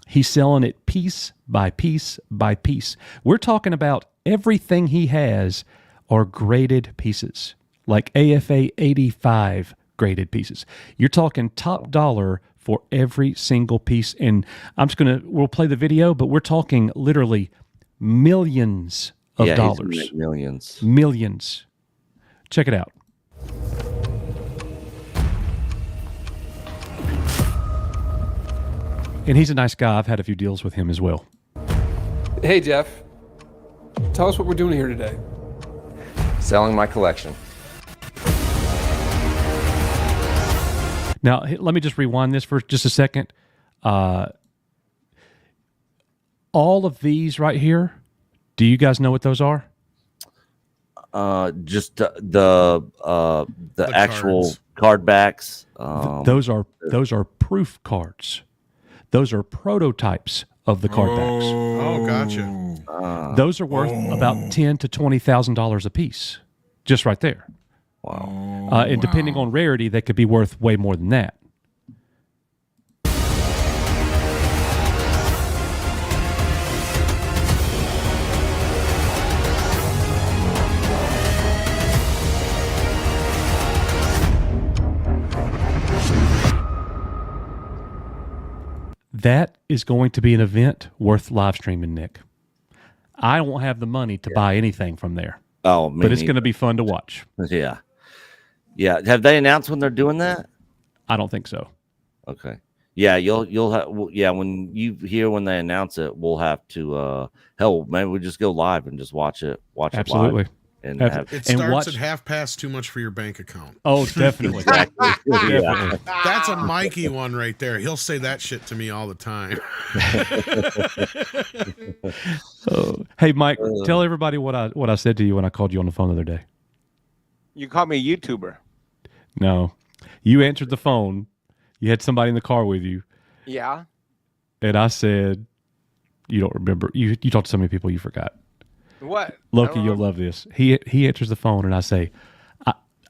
He's selling it piece by piece by piece. We're talking about everything he has are graded pieces, like AFA 85 graded pieces. You're talking top dollar for every single piece. And we'll play the video, but we're talking literally millions of dollars. Millions. Check it out. And he's a nice guy. I've had a few deals with him as well. Hey, Jeff. Tell us what we're doing here today. Selling my collection. Now, let me just rewind this for just a second. All of these right here, do you guys know what those are? Just the actual cards. Card backs. Those are proof cards. Those are prototypes of the card backs. Oh, gotcha. Those are worth about $10,000 to $20,000 a piece, just right there. Wow. And depending on rarity, they could be worth way more than that. That is going to be an event worth live streaming, Nick. I won't have the money to buy anything from there. Oh, but it's going to be fun to watch. Yeah. Yeah. Have they announced when they're doing that? I don't think so. Okay. Yeah, you'll have. Yeah, when you hear when they announce it, we'll have to. Hell, maybe we just go live and just watch it. Absolutely. It live. And it starts at half past too much for your bank account. Oh, definitely. Definitely. That's a Mikey one right there. He'll say that shit to me all the time. Hey, Mike, tell everybody what I said to you when I called you on the phone the other day. You called me a YouTuber. No, you answered the phone. You had somebody in the car with you. Yeah. And I said, you don't remember. You talked to so many people you forgot. What? Loki, you'll love this. He answers the phone and I say,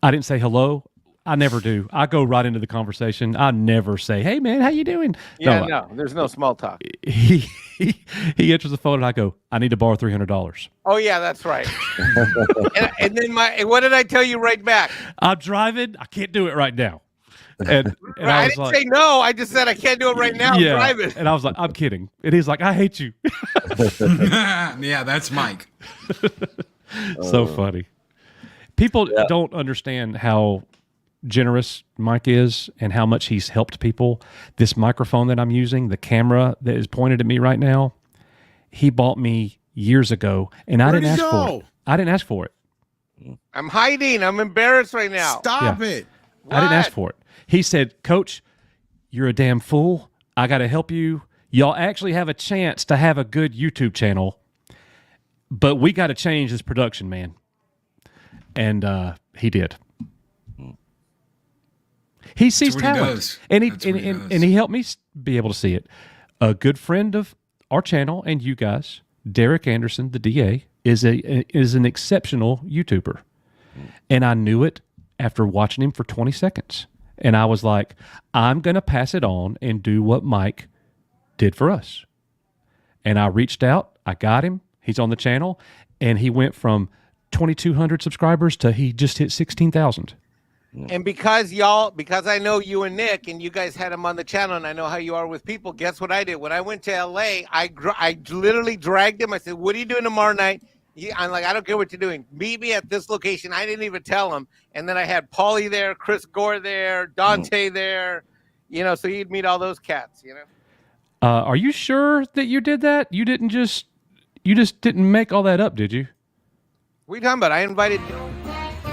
I didn't say hello. I never do. I go right into the conversation. I never say, hey man, how you doing? Yeah, no, there's no small talk. He answers the phone and I go, I need to borrow $300. Oh yeah, that's right. and then what did I tell you right back? I'm driving. I can't do it right now. And I didn't say no. I just said I can't do it right now. Yeah. I'm driving. And I was like, I'm kidding. And he's like, I hate you. Yeah, that's Mike. So funny. People don't understand how generous Mike is and how much he's helped people. This microphone that I'm using, the camera that is pointed at me right now, he bought me years ago, and I didn't ask for it. I didn't ask for it. I'm hiding. I'm embarrassed right now. Stop it. I didn't ask for it. He said, Coach, you're a damn fool. I got to help you. Y'all actually have a chance to have a good YouTube channel, but we got to change this production, man. And he did. He sees talent, and he helped me be able to see it. A good friend of our channel and you guys, Derek Anderson, the DA, is an exceptional YouTuber. And I knew it after watching him for 20 seconds. And I was like, I'm going to pass it on and do what Mike did for us. And I reached out. I got him. He's on the channel. And he went from 2,200 subscribers to he just hit 16,000. And because I know you and Nick, and you guys had him on the channel, and I know how you are with people, guess what I did? When I went to LA, I literally dragged him. I said, what are you doing tomorrow night? I'm like, I don't care what you're doing. Meet me at this location. I didn't even tell him. And then I had Paulie there, Chris Gore there, Dante there, so you'd meet all those cats, Are you sure that you did that? You just didn't make all that up, did you? What are you talking about? I invited.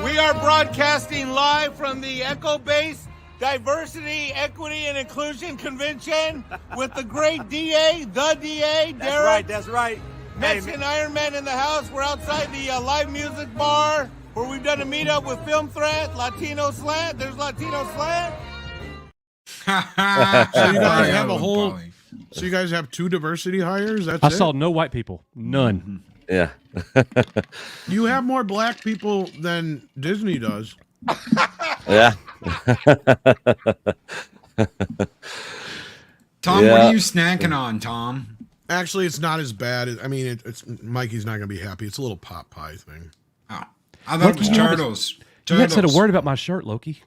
We are broadcasting live from the Echo Base Diversity, Equity, and Inclusion Convention with the great DA, Derek. That's right. Mexican Ironman in the house. We're outside the live music bar where we've done a meetup with Film Threat, Latino Slant. There's Latino Slant. So you guys have a whole. So you guys have 2 diversity hires? I saw no white people. None. Yeah. You have more black people than Disney does. Yeah. Tom, what are you snacking on, Tom? Actually, it's not as bad. I mean, it's Mikey's not going to be happy. It's a little pot pie thing. Oh, I thought it was turtles. You hadn't said a word about my shirt, Loki.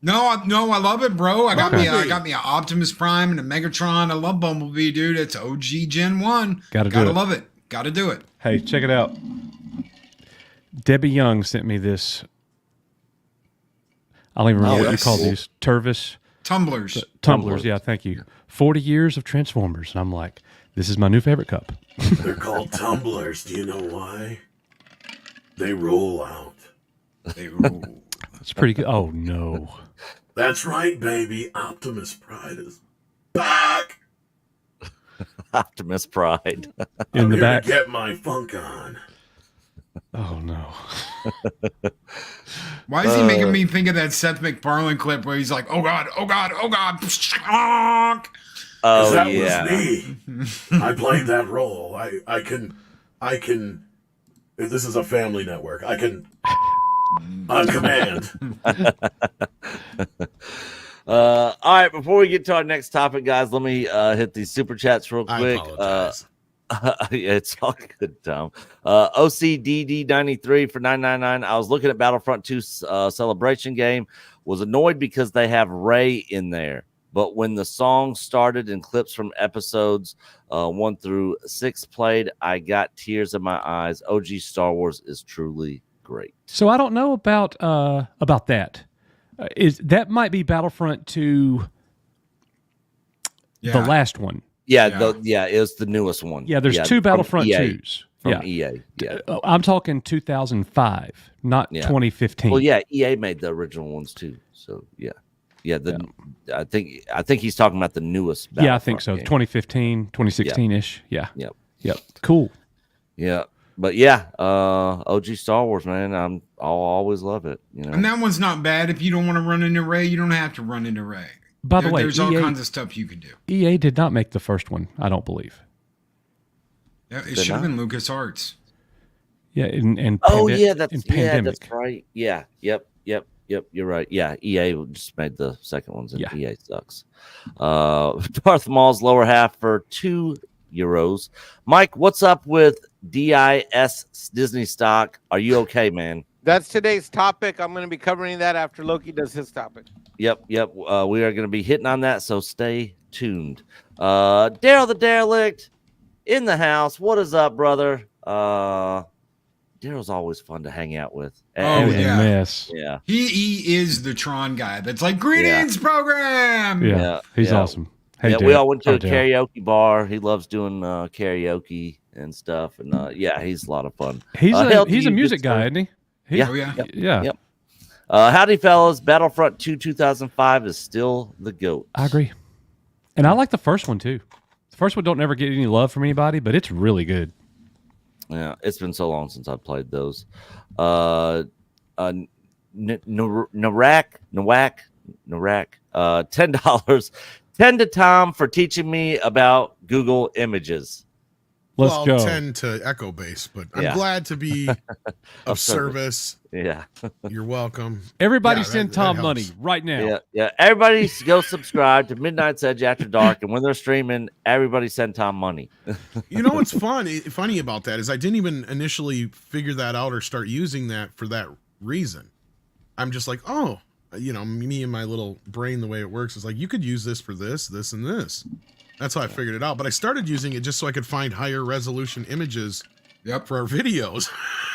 No, I love it, bro. I got me an Optimus Prime and a Megatron. I love Bumblebee, dude. It's OG Gen 1. Gotta love it. Gotta do it. Hey, check it out. Debbie Young sent me this. I don't even remember what you call these. Tumblers. Tumblers, yeah, thank you. 40 years of Transformers. And I'm like, this is my new favorite cup. They're called tumblers. Do you know why? They roll out. They roll. It's pretty good. Oh, no. That's right, baby. Optimus Pride is back. Optimus Pride. In the back. To get my funk on. Oh, no. Why is he making me think of that Seth MacFarlane clip where he's like, oh, God, oh, God, oh, God. Oh, that yeah. was me. I played that role. I can, if this is a family network, I can, on command. All right, before we get to our next topic, guys, let me hit these super chats real quick. I apologize. It's all good, Tom. OCDD93 for $9.99. I was looking at Battlefront 2 celebration game. Was annoyed because they have Rey in there. But when the song started and clips from episodes 1 through 6 played, I got tears in my eyes. OG Star Wars is truly great. So I don't know about that. That might be Battlefront 2, the last one. Yeah, it was the newest one. Yeah, there's 2 Battlefront EA, 2s. From EA. Yeah. I'm talking 2005, not 2015. Well, yeah, EA made the original ones too. So yeah. I think he's talking about the newest Battlefront I think so. game. 2015, 2016-ish. Yeah. Yep. Cool. Yeah. But yeah, OG Star Wars, man. I'll always love it. And that one's not bad. If you don't want to run into Rey, you don't have to run into Rey. By the way, there's all kinds of stuff you can do. EA did not make the first one, I don't believe. Yeah, it should have been LucasArts. Yeah, and that's right. Yeah, yep. You're right. Yeah, EA just made the second ones, and EA sucks. Darth Maul's lower half for €2. Mike, what's up with DIS Disney stock? Are you okay, man? That's today's topic. I'm going to be covering that after Loki does his topic. Yep. We are going to be hitting on that, so stay tuned. Daryl the Derelict in the house. What is up, brother? Daryl's always fun to hang out with. Yes. Yeah. He is the Tron guy that's like, greetings, program. Yeah. He's awesome. Hey, we all went to a karaoke bar. He loves doing karaoke and stuff. And he's a lot of fun. He's a music guy, isn't he? Yep. Howdy, fellas. Battlefront 2 2005 is still the GOAT. I agree. And I like the first one, too. The first one don't ever get any love from anybody, but it's really good. Yeah, it's been so long since I played those. Narak, $10. 10 to Tom for teaching me about Google Images. Let's well, go. 10 to Echo Base, but I'm Yeah. glad to be of service. Yeah. You're welcome. Everybody Yeah, send that Tom helps. money right now. Yeah. Everybody go subscribe to Midnight's Edge After Dark, and when they're streaming, everybody send Tom money. You know what's funny about that is I didn't even initially figure that out or start using that for that reason. I'm just like, oh, you know, me and my little brain, the way it works is like, you could use this for this, this, and this. That's how I figured it out. But I started using it just so I could find higher resolution images for our videos.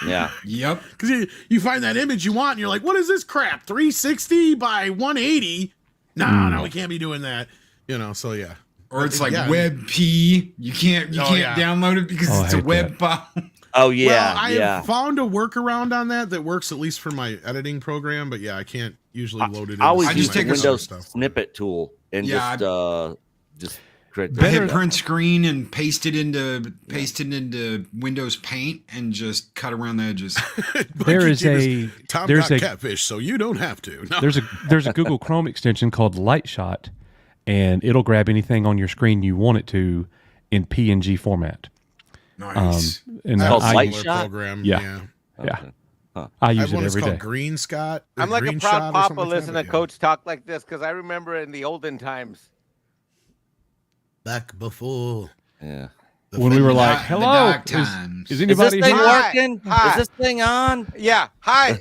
Yeah. Yep. Because you find that image you want, and you're like, what is this crap? 360 by 180? No, we can't be doing that. You know, so yeah. Or it's like Yeah. WebP. You can't download it because it's a web file. Oh yeah. Well, I have found a workaround on that works at least for my editing program, but yeah, I can't usually load it in. I always I use just the take a Windows stuff. snippet tool and just create I hit print screen and paste it into Windows Paint and just cut around the edges. There's Tom there's got a catfish, so you don't have to. No. there's a Google Chrome extension called Lightshot, and it'll grab anything on your screen you want it to in PNG format. Nice. And I have a Light similar Shot? program. Yeah. Okay. I I use have it one that's every called day. Green Scott. I'm like a Green proud Shot or papa something like listening that, to yeah. Coach talk like this because I remember in the olden times. Back before. Yeah. When we were like, The "Hello, dark is times. Is is this anybody thing here?" working? Hi. Is this thing on? Yeah. Hi.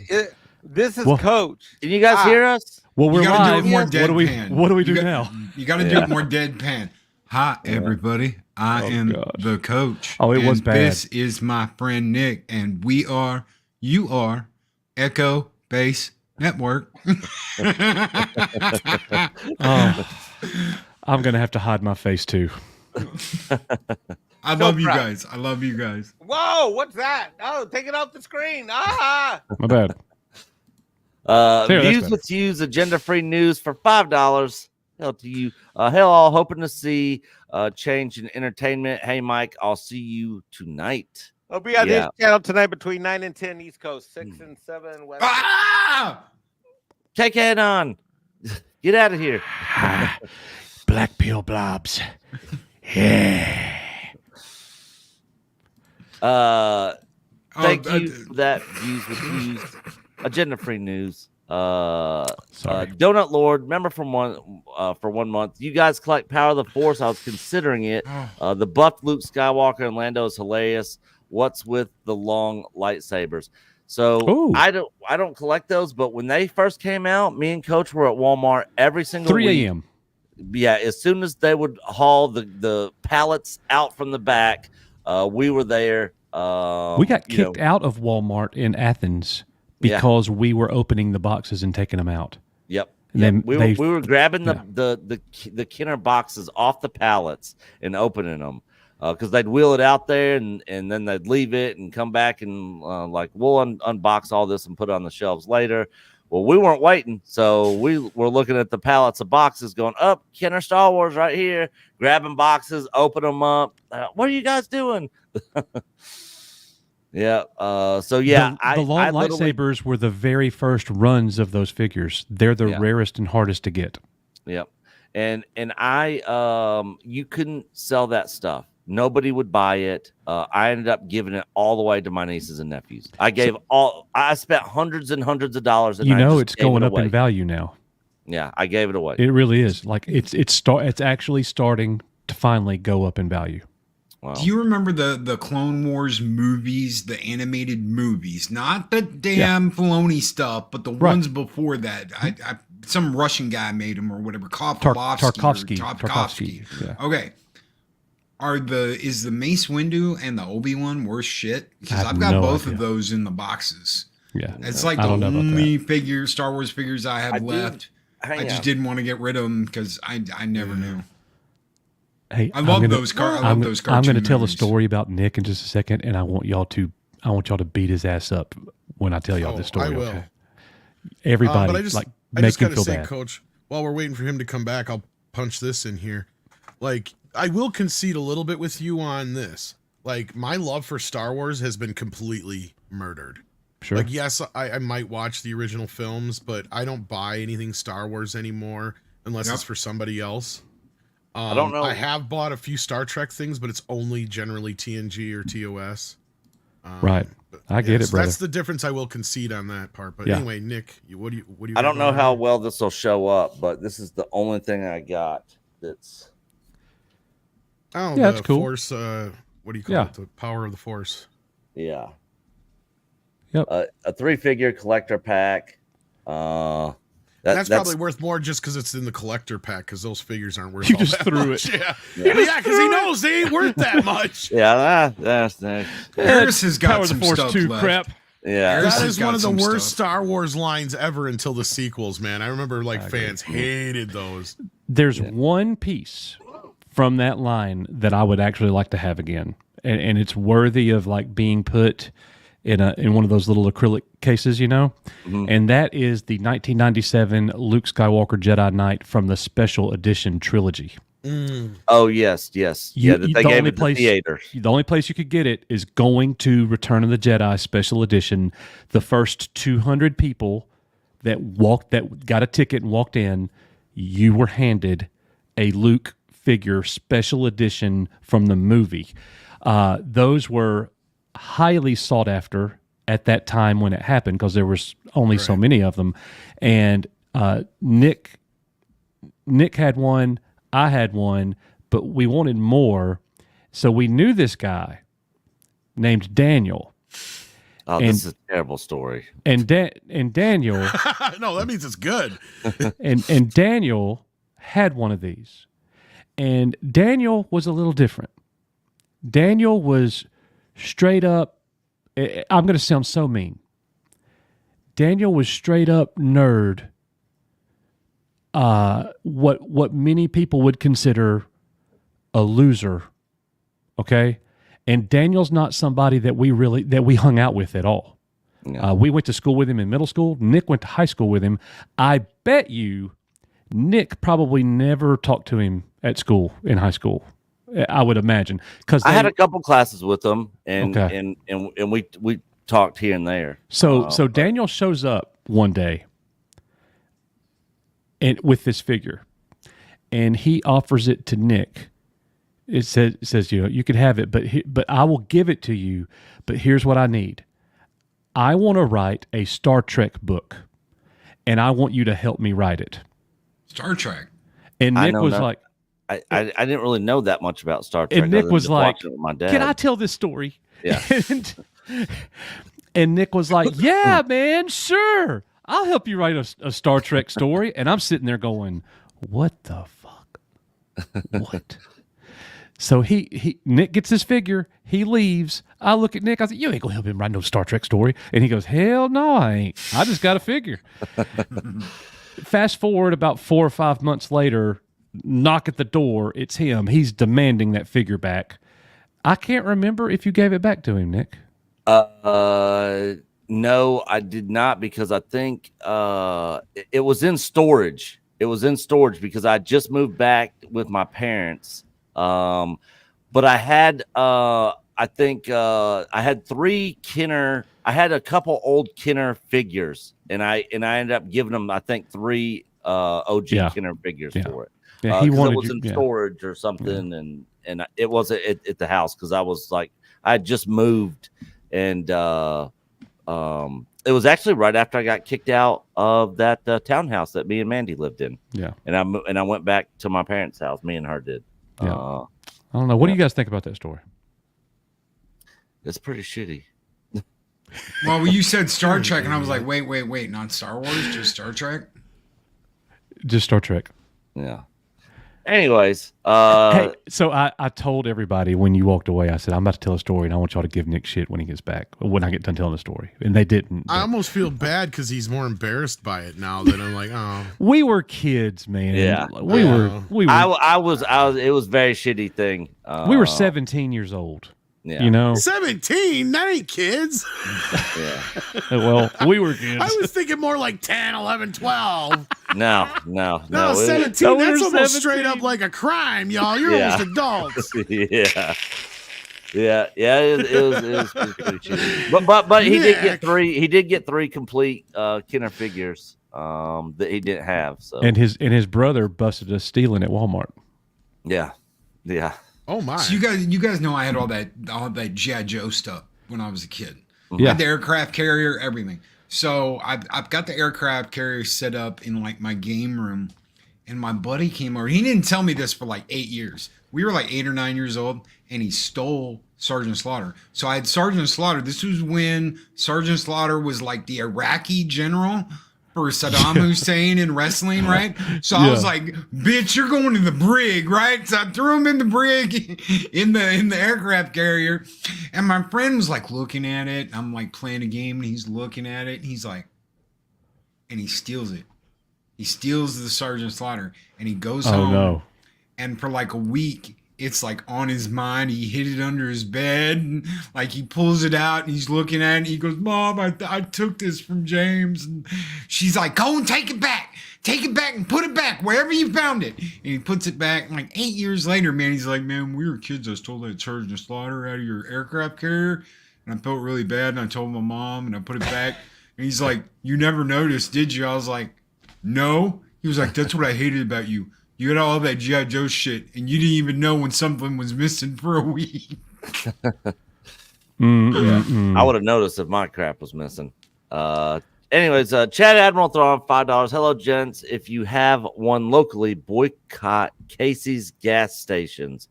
This is Well- Coach. Can you guys hear us? Well, we're You gotta live. do it more What do deadpan. we do You got- now? You got to do it more deadpan. Hi, everybody. I am gosh. the coach. Oh, it was and bad. This is my friend Nick, and you are Echo Base Network. Oh, I'm gonna have to hide my face too. I love you guys. I love you guys. Whoa, what's that? Oh, take it off the screen. Ah. My bad. There, that's Views better. with Views, agenda-free news for $5. Hell to you. Hell, all hoping to see change in entertainment. Hey, Mike, I'll see you tonight. I'll be on Yeah. his channel tonight between 9 and 10 East Coast, 6 and 7 West. Ah! Take it on. Get out of here. Black pill blobs. Yeah. Thank you for that. Views with Views, agenda-free news. Donut Lord, member for 1 month. You guys collect Power of the Force. I was considering it. The buff Luke Skywalker and Lando is hilarious. What's with the long lightsabers? So Ooh. I don't collect those, but when they first came out, me and Coach were at Walmart every single 3 week. a.m. Yeah, as soon as they would haul the pallets out from the back, we were there. We got kicked out of Walmart in Athens because we were opening the boxes and taking them out. Yep. Then We were grabbing the Kenner boxes off the pallets and opening them because they'd wheel it out there and then they'd leave it and come back and like we'll unbox all this and put it on the shelves later. Well, we weren't waiting, so we were looking at the pallets of boxes, going up Kenner Star Wars right here, grabbing boxes, open them up. What are you guys doing? Yeah. So yeah, the long literally- lightsabers were the very first runs of those figures. They're the rarest and hardest to get. Yep. And I you couldn't sell that stuff. Nobody would buy it. I ended up giving it all the way to my nieces and nephews. I spent hundreds and hundreds of dollars. And It's going up in value now. Yeah, I gave it away. It really is. Like it's actually starting to finally go up in value. Wow. Do you remember the Clone Wars movies, the animated movies? Not the damn Filoni stuff, but the ones before that. Some Russian guy made them or whatever. Tarkovsky. Yeah. Okay. Is the Mace Windu and the Obi-Wan worse shit? Because I've got both of those in the boxes. Yeah. It's like the only Star Wars figures I have left. I just didn't want to get rid of them because I never knew. Hey, I love those cartoons. I'm going to tell a story about Nick in just a second, and I want y'all to beat his ass up when I tell y'all this story. I will. Okay? Everybody, but I just make him gotta feel say, bad. Coach, while we're waiting for him to come back, I'll punch this in here. Like, I will concede a little bit with you on this. Like, my love for Star Wars has been completely murdered. Sure. Like, yes, I might watch the original films, but I don't buy anything Star Wars anymore unless it's for somebody else. I don't know. I have bought a few Star Trek things, but it's only generally TNG or TOS. Right. I get it, brother. That's the difference I will concede on that part. But anyway, Nick, what do you? I don't know how well this will show up, but this is the only thing I got that's. Oh, yeah, that's cool. Force. What do you call it? The power of the Force. Yeah. Yep. A 3-figure collector pack. That's probably worth more just because it's in the collector pack, because those figures aren't worth. You just threw much. it. Yeah, because he knows they ain't worth that much. That's Harris has got Power of the some Force stuff 2 left. crap. Yeah, Harris that has is got one of the some worst stuff. Star Wars lines ever until the sequels, man. I remember fans hated those. There's one piece from that line that I would actually like to have again, and it's worthy of like being put in one of those little acrylic cases, and that is the 1997 Luke Skywalker Jedi Knight from the Special Edition trilogy. Oh yes. They gave it to theaters. The only place you could get it is going to Return of the Jedi Special Edition. The first 200 people that got a ticket and walked in, you were handed a Luke figure Special Edition from the movie. Those were highly sought after at that time when it happened, because there was only so many of them. And Nick had one, I had one, but we wanted more. So we knew this guy named Daniel. Oh, this is a terrible story. And Daniel No, that means it's good. and Daniel had one of these. And Daniel was a little different. Daniel was straight up, I'm going to sound so mean. Daniel was straight up nerd. What many people would consider a loser. Okay? And Daniel's not somebody that we hung out with at all. Yeah. We went to school with him in middle school. Nick went to high school with him. I bet you Nick probably never talked to him at school in high school. I would imagine, because I had a couple classes with them, and we talked here and there. So Daniel shows up one day, and with this figure, and he offers it to Nick. It says you could have it, but I will give it to you. But here's what I need. I want to write a Star Trek book, and I want you to help me write it. Star Trek. And Nick was like, I didn't really know that much about Star Trek. And Nick was like, my dad. "Can I tell this story?" Yeah. and Nick was like, "Yeah, man, sure. I'll help you write a Star Trek story." And I'm sitting there going, "What the fuck? What?" So Nick gets his figure. He leaves. I look at Nick. I said, "You ain't gonna help him write no Star Trek story." And he goes, "Hell no, I ain't. I just got a figure." Fast forward about 4 or 5 months later, knock at the door. It's him. He's demanding that figure back. I can't remember if you gave it back to him, Nick. No, I did not, because I think it was in storage. It was in storage because I just moved back with my parents. But I had I had 3 Kenner. I had a couple old Kenner figures, and I ended up giving them, I think, 3 OG Kenner figures for it. Yeah, he wanted it was in storage or something, and it wasn't at the house, because I was like, I had just moved, and it was actually right after I got kicked out of that townhouse that me and Mandy lived in. Yeah, and I went back to my parents' house. Me and her did. Yeah. I don't know. What do you guys think about that story? It's pretty shitty. Well, when you said Star Trek, and I was like, wait, not Star Wars, just Star Trek? Just Star Trek. Yeah. Anyways, hey, so I told everybody when you walked away, I said, I'm about to tell a story, and I want y'all to give Nick shit when he gets back, when I get done telling the story. And they didn't. I almost feel bad because he's more embarrassed by it now that I'm like, oh. We were kids, man. Yeah. We were. I was. It was a very shitty thing. We were 17 years old. Yeah. You know, 17? That ain't kids. Yeah. Well, we were kids. I was thinking more like 10, 11, 12. No. 17. That's almost 17. Straight up like a crime, y'all. You're almost adults. Yeah. It was pretty shitty. But he did get 3. He did get 3 complete Kenner figures that he didn't have. So and his brother busted us stealing at Walmart. Yeah. Yeah. Oh my! So you guys know I had all that G.I. Joe stuff when I was a kid. Yeah. I had the aircraft carrier, everything. So I've got the aircraft carrier set up in like my game room, and my buddy came over. He didn't tell me this for like 8 years. We were like 8 or 9 years old, and he stole Sergeant Slaughter. So I had Sergeant Slaughter. This was when Sergeant Slaughter was like the Iraqi general for Saddam Hussein in wrestling, right? So I was like, bitch, you're going to the brig, right? So I threw him in the brig in the aircraft carrier. And my friend was like looking at it. I'm like playing a game and he's looking at it. And he's like, and he steals it. He steals the Sergeant Slaughter and he goes home. No. And for like a week, it's like on his mind. He hid it under his bed. And like he pulls it out and he's looking at it. And he goes, Mom, I took this from James. And she's like, go and take it back. Take it back and put it back wherever you found it. And he puts it back. And like 8 years later, man, he's like, man, we were kids. I stole that Sergeant Slaughter out of your aircraft carrier. And I felt really bad. And I told my mom and I put it back. And he's like, you never noticed, did you? I was like, no. He was like, that's what I hated about you. You had all that G.I. Joe shit, and you didn't even know when something was missing for a week. I would have noticed if my crap was missing. Anyways, Chad Admiral Thrawn, $5. Hello, gents. If you have one locally, boycott Casey's gas stations.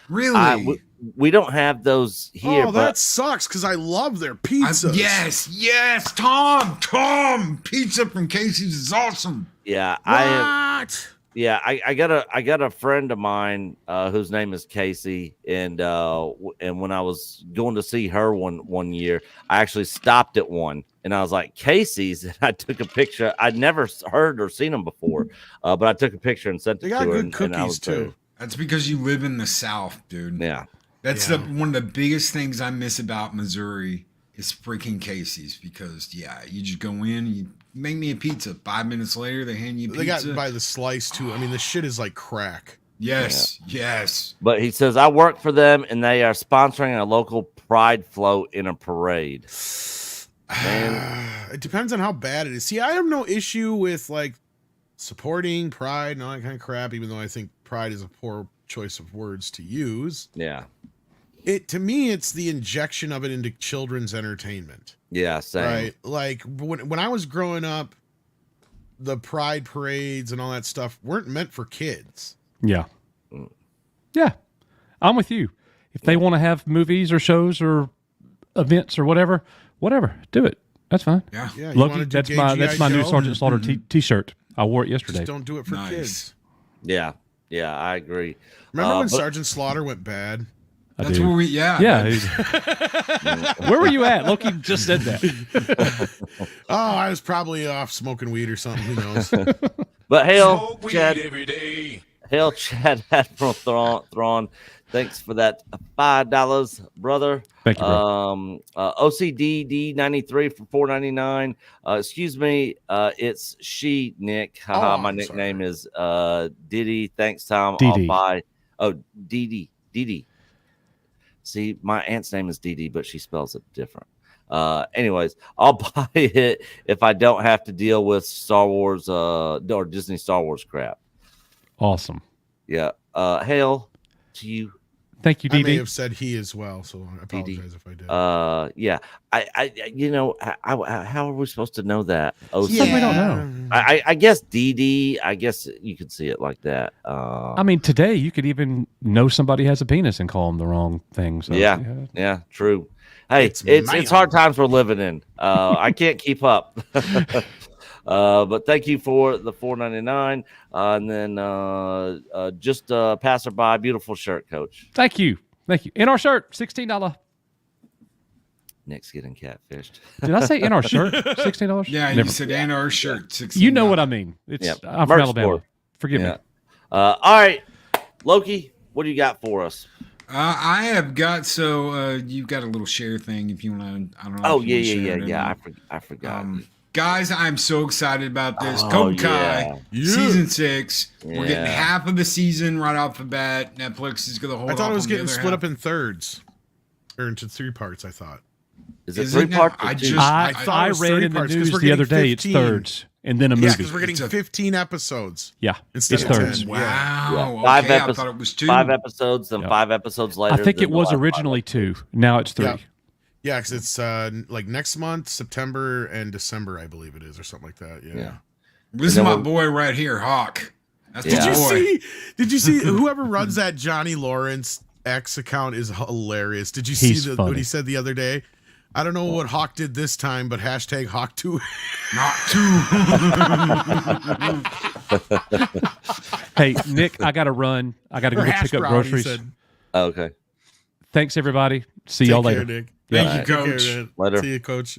Really? We don't have those here. Oh, that sucks because I love their pizzas. Yes, Tom. Pizza from Casey's is awesome. Yeah, I got a friend of mine whose name is Casey, and when I was going to see her one year, I actually stopped at one, and I was like, Casey's, and I took a picture. I'd never heard or seen them before, but I took a picture and sent it to her. They got good cookies too. That's because you live in the South, dude. Yeah, that's one of the biggest things I miss about Missouri is freaking Casey's, because you just go in and you make me a pizza. 5 minutes later, they hand you pizza. They got by the slice too. I mean, the shit is like crack. Yes. But he says, I work for them and they are sponsoring a local pride float in a parade. It depends on how bad it is. See, I have no issue with like supporting pride and all that kind of crap, even though I think pride is a poor choice of words to use. Yeah. To me, it's the injection of it into children's entertainment. Yeah, same. Right. Like when I was growing up, the pride parades and all that stuff weren't meant for kids. Yeah. Yeah. I'm with you. If they want to have movies or shows or events or whatever, do it. That's fine. Yeah. Loki, that's my new Sergeant Slaughter t-shirt. I wore it yesterday. Just don't do it for kids. Yeah. Yeah, I agree. Remember when Sergeant Slaughter went bad? That's where we, Where were you at? Loki just said that. I was probably off smoking weed or something. Who knows? But hail, Chad. Every day. Hail, Chad Admiral Thrawn. Thanks for that $5, brother. Thank you, bro. OCDD 93 for $4.99. Excuse me, it's she, Nick. My nickname is Diddy. Thanks, Tom. Didi. I'll buy. Oh, Didi. See, my aunt's name is Didi, but she spells it different. Anyways, I'll buy it if I don't have to deal with Star Wars or Disney Star Wars crap. Awesome. Yeah. Hail to you. Thank you, Didi. Didi. I may have said he as well, so I apologize if I did. Yeah. How are we supposed to know that? We don't know. I guess Didi. I guess you could see it like that. I mean, today you could even know somebody has a penis and call them the wrong thing. So, yeah, true. Hey, it's hard times we're living in. I can't keep up. But thank you for the $4.99, and then just passerby, beautiful shirt, Coach. Thank you. In our shirt, $16. Nick's getting catfished. Did I say in our shirt? $16? Yeah, you said in our shirt. $16. You know what I mean. I'm from Alabama. Forgive me. All right, Loki, what do you got for us? I have got you've got a little share thing if you want to. I don't know. Oh yeah. I forgot. Guys, I'm so excited about this. Cobra Kai, season 6. We're getting half of the season right off the bat. Netflix is going to hold. I thought it was getting split up in thirds, or into 3 parts. I thought. Is it 3 parts? I read in the news the other day it's thirds. and then a Yeah, movie. because we're getting 15 episodes. Yeah, instead it's of thirds. 10. Wow. Yeah. Okay, I thought it was 2. 5 episodes, then Yeah. 5 episodes later. I think then it was they'll have 5 originally 2. Now it's 3. Yeah. Yeah, because it's like next month, September and December, I believe it is, or something like that. Yeah. This is my boy right here, Hawk. That's Yeah. my boy. Did you see whoever runs that Johnny Lawrence X account is hilarious. Did you He's see what he said the other day? I don't know what Hawk did this time, but hashtag Hawk2. Hey, Nick, I got to run. I got to go pick up groceries. Okay. Thanks, everybody. See y'all later. Nick. Thank Yeah. you, Coach. Later. See you, Coach.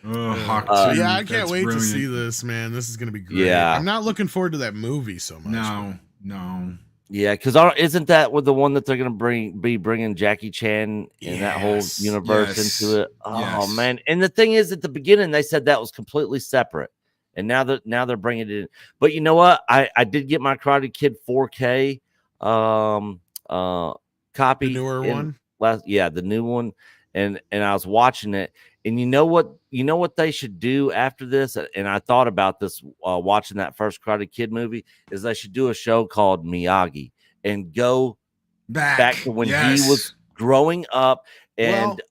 Hawk Yeah, I can't that's wait to brilliant. see this, man. This is going to be great. Yeah. I'm not looking forward to that movie so much. No. Yeah, because isn't that with the one that they're going to be bringing Jackie Chan and that whole universe into it? Oh man! And the thing is, at the beginning they said that was completely separate, and now they're bringing it in. But you know what? I did get my Karate Kid 4K copy, The newer one. The new one, and I was watching it. And you know what they should do after this? And I thought about this watching that first Karate Kid movie, is they should do a show called Miyagi and go back to when he was growing up and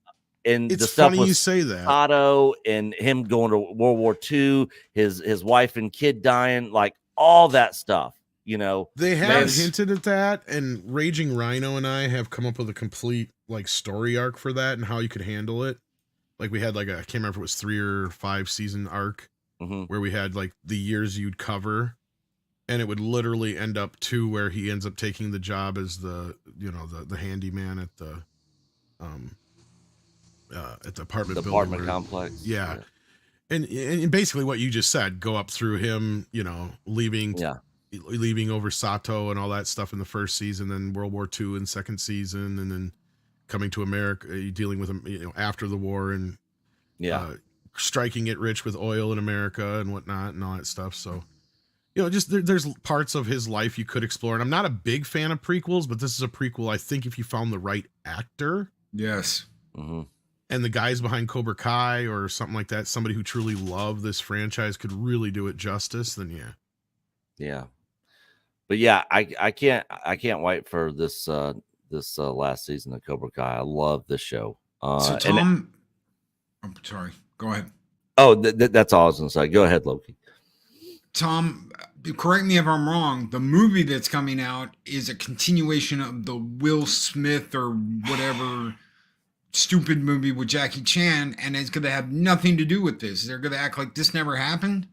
the It's stuff funny with you say that. Sato and him going to World War II, his wife and kid dying, like all that stuff. You know, They have hinted at that, and Raging Rhino and I have come up with a complete like story arc for that and how you could handle it. Like we had I can't remember if it was 3 or 5 season arc where we had like the years you'd cover, and it would literally end up to where he ends up taking the job as the handyman at the apartment complex. Yeah. And basically what you just said, go up through him, leaving over Sato and all that stuff in the first season, then World War II in second season, and then coming to America, dealing with him, after the war, and striking it rich with oil in America and whatnot and all that stuff. So, just there's parts of his life you could explore. And I'm not a big fan of prequels, but this is a prequel. I think if you found the right actor, yes, mm-hmm. and the guys behind Cobra Kai or something like that, somebody who truly loved this franchise could really do it justice, then yeah. But yeah, I can't wait for this last season of Cobra Kai. I love this show. So Tom, I'm sorry. Go ahead. Oh, that's all I was going to say. Go ahead, Loki. Tom, correct me if I'm wrong. The movie that's coming out is a continuation of the Will Smith or whatever stupid movie with Jackie Chan, and it's going to have nothing to do with this. They're going to act like this never happened.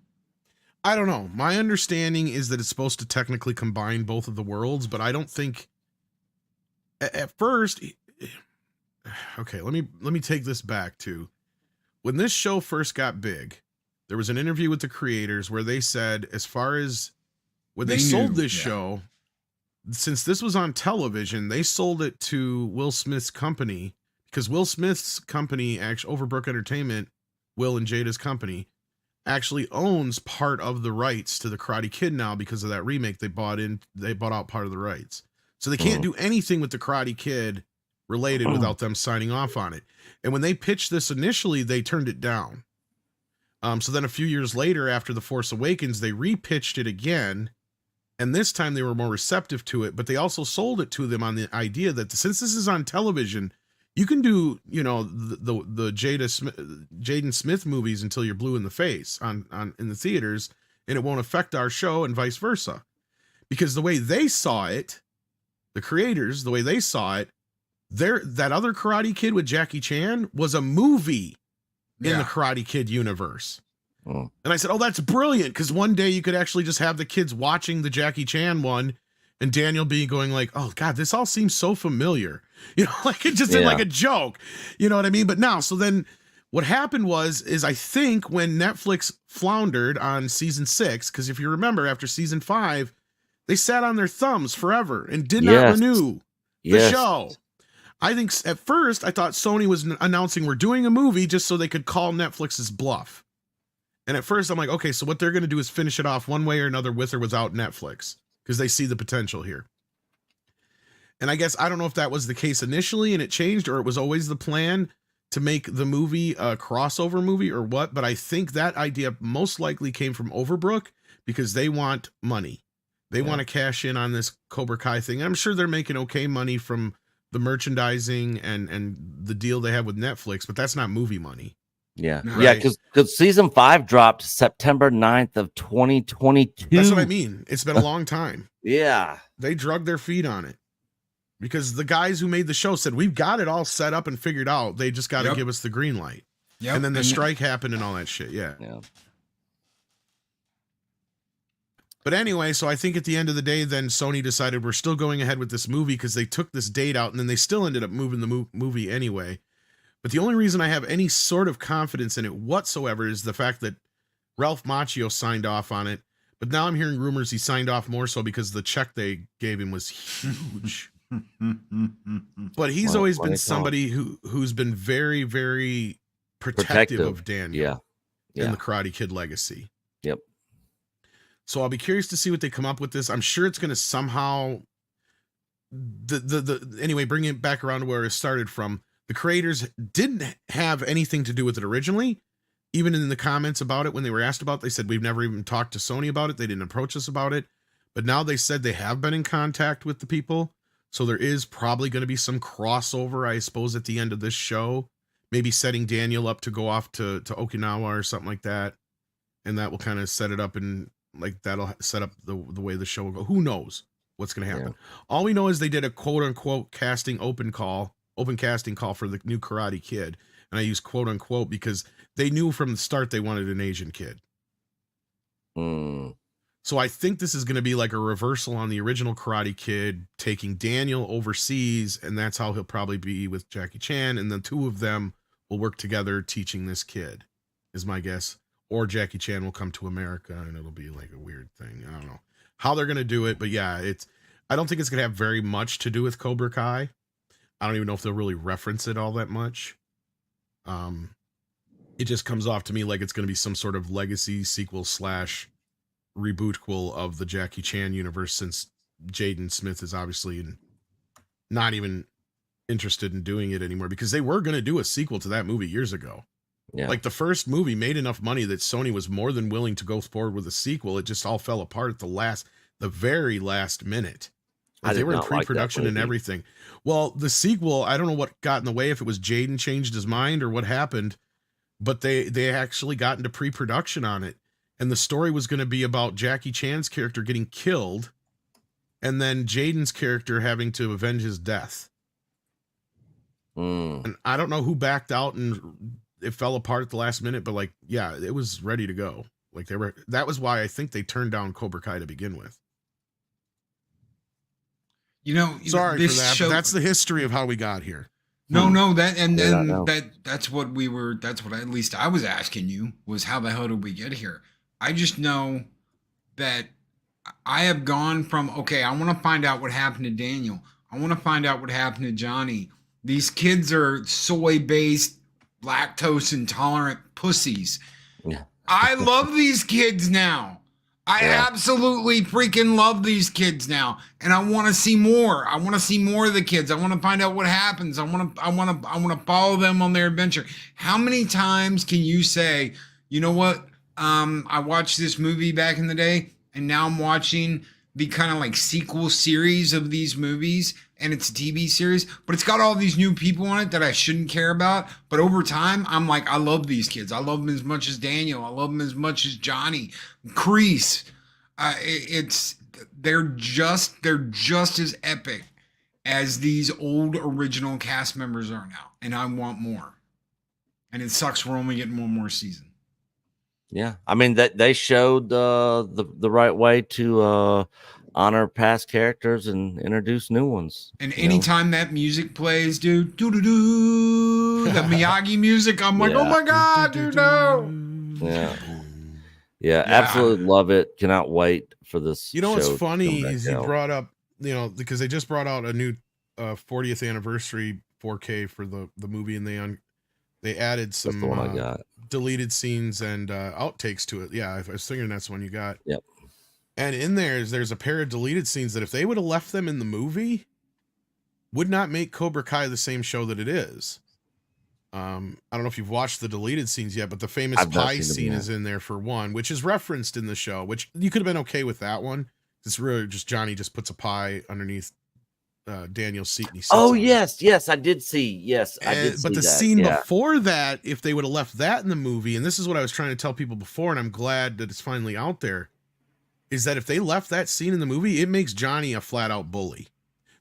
I don't know. My understanding is that it's supposed to technically combine both of the worlds, but I don't think at first. Okay, let me take this back to when this show first got big. There was an interview with the creators where they said, as far as when they sold this show, since this was on television, they sold it to Will Smith's company, because Will Smith's company, actually Overbrook Entertainment, Will and Jada's company, actually owns part of the rights to the Karate Kid now because of that remake. They bought out part of the rights. So they can't do anything with the Karate Kid related without them signing off on it. And when they pitched this initially, they turned it down. So then a few years later, after The Force Awakens, they repitched it again. And this time they were more receptive to it, but they also sold it to them on the idea that since this is on television, you can do, the Jaden Smith movies until you're blue in the face on in the theaters, and it won't affect our show and vice versa. Because the way they saw it, the creators, the way they saw it, that other Karate Kid with Jackie Chan was a movie in the Karate Kid universe. And I said, that's brilliant, because one day you could actually just have the kids watching the Jackie Chan one and Daniel B going like, oh God, this all seems so familiar. Like it just like a joke. You know what I mean? But now, so then what happened is I think when Netflix floundered on season 6, because if you remember, after season 5, they sat on their thumbs forever and did not renew the show. I think at first I thought Sony was announcing we're doing a movie just so they could call Netflix's bluff. And at first I'm like, okay, so what they're going to do is finish it off one way or another with or without Netflix, because they see the potential here. And I guess I don't know if that was the case initially and it changed, or it was always the plan to make the movie a crossover movie or what, but I think that idea most likely came from Overbrook because they want money. They want to cash in on this Cobra Kai thing. I'm sure they're making okay money from the merchandising and the deal they have with Netflix, but that's not movie money. Yeah. Right. Yeah, because season 5 dropped September 9th of 2022. That's what I mean. It's been a long time. Yeah. They drug their feet on it. Because the guys who made the show said, we've got it all set up and figured out. They just got to give us the green light. Yep. And then the strike happened and all that shit. Yeah. But anyway, so I think at the end of the day, then Sony decided we're still going ahead with this movie because they took this date out and then they still ended up moving the movie anyway. But the only reason I have any sort of confidence in it whatsoever is the fact that Ralph Macchio signed off on it. But now I'm hearing rumors he signed off more so because the check they gave him was huge. But he's always been somebody who's been very, very protective of Daniel in the Karate Kid legacy. Yep. So I'll be curious to see what they come up with this. I'm sure it's going to somehow anyway, bring it back around to where it started from. The creators didn't have anything to do with it originally. Even in the comments about it, when they were asked about it, they said, we've never even talked to Sony about it. They didn't approach us about it. But now they said they have been in contact with the people. So there is probably going to be some crossover, I suppose, at the end of this show. Maybe setting Daniel up to go off to Okinawa or something like that. And that will kind of set it up and like that'll set up the way the show will go. Who knows what's going to happen? Yeah. All we know is they did a quote unquote open casting call for the new Karate Kid. And I use quote unquote because they knew from the start they wanted an Asian kid. So I think this is going to be like a reversal on the original Karate Kid, taking Daniel overseas, and that's how he'll probably be with Jackie Chan, and the two of them will work together teaching this kid, is my guess. Or Jackie Chan will come to America, and it'll be like a weird thing. I don't know how they're going to do it, but yeah, I don't think it's going to have very much to do with Cobra Kai. I don't even know if they'll really reference it all that much. It just comes off to me like it's going to be some sort of legacy sequel / rebootquel of the Jackie Chan universe, since Jaden Smith is obviously not even interested in doing it anymore, because they were going to do a sequel to that movie years ago. Yeah. Like the first movie made enough money that Sony was more than willing to go forward with a sequel. It just all fell apart at the very last minute. Like they were in pre-production and everything. Well, the sequel, I don't know what got in the way, if it was Jaden changed his mind or what happened, but they actually got into pre-production on it. And the story was going to be about Jackie Chan's character getting killed and then Jaden's character having to avenge his death. And I don't know who backed out and it fell apart at the last minute, but like, yeah, it was ready to go. Like that was why I think they turned down Cobra Kai to begin with. Sorry for that, but that's the history of how we got here. No, that's what at least I was asking you, was how the hell did we get here? I just know that I have gone from, okay, I want to find out what happened to Daniel. I want to find out what happened to Johnny. These kids are soy-based, lactose intolerant pussies. Yeah. I love these kids now. I absolutely freaking love these kids now, and I want to see more. I want to see more of the kids. I want to find out what happens. I want to follow them on their adventure. How many times can you say, you know what? I watched this movie back in the day, and now I'm watching the kind of like sequel series of these movies, and it's a TV series, but it's got all these new people on it that I shouldn't care about. But over time, I'm like, I love these kids. I love them as much as Daniel. I love them as much as Johnny, Kreese. They're just as epic as these old original cast members are now, and I want more. And it sucks we're only getting one more season. Yeah, I mean that they showed the right way to honor past characters and introduce new ones. And anytime that music plays, dude, the Miyagi music, I'm like, oh my god, dude, no. Yeah, absolutely love it. Cannot wait for this. You know what's funny is he brought up, because they just brought out a new 40th anniversary 4K for the movie, and they added some deleted scenes and outtakes to it. Yeah, I was thinking that's the one you got. Yep. And in there's a pair of deleted scenes that if they would have left them in the movie, would not make Cobra Kai the same show that it is. I don't know if you've watched the deleted scenes yet, but the famous I've not pie seen them scene yet. is in there for one, which is referenced in the show, which you could have been okay with that one. It's really just Johnny just puts a pie underneath Daniel's seat and he sits Oh on it. yes, I did see. Yes, I did see But the that. scene before that, if they would have left that in the movie, and this is what I was trying to tell people before, and I'm glad that it's finally out there, is that if they left that scene in the movie, it makes Johnny a flat out bully.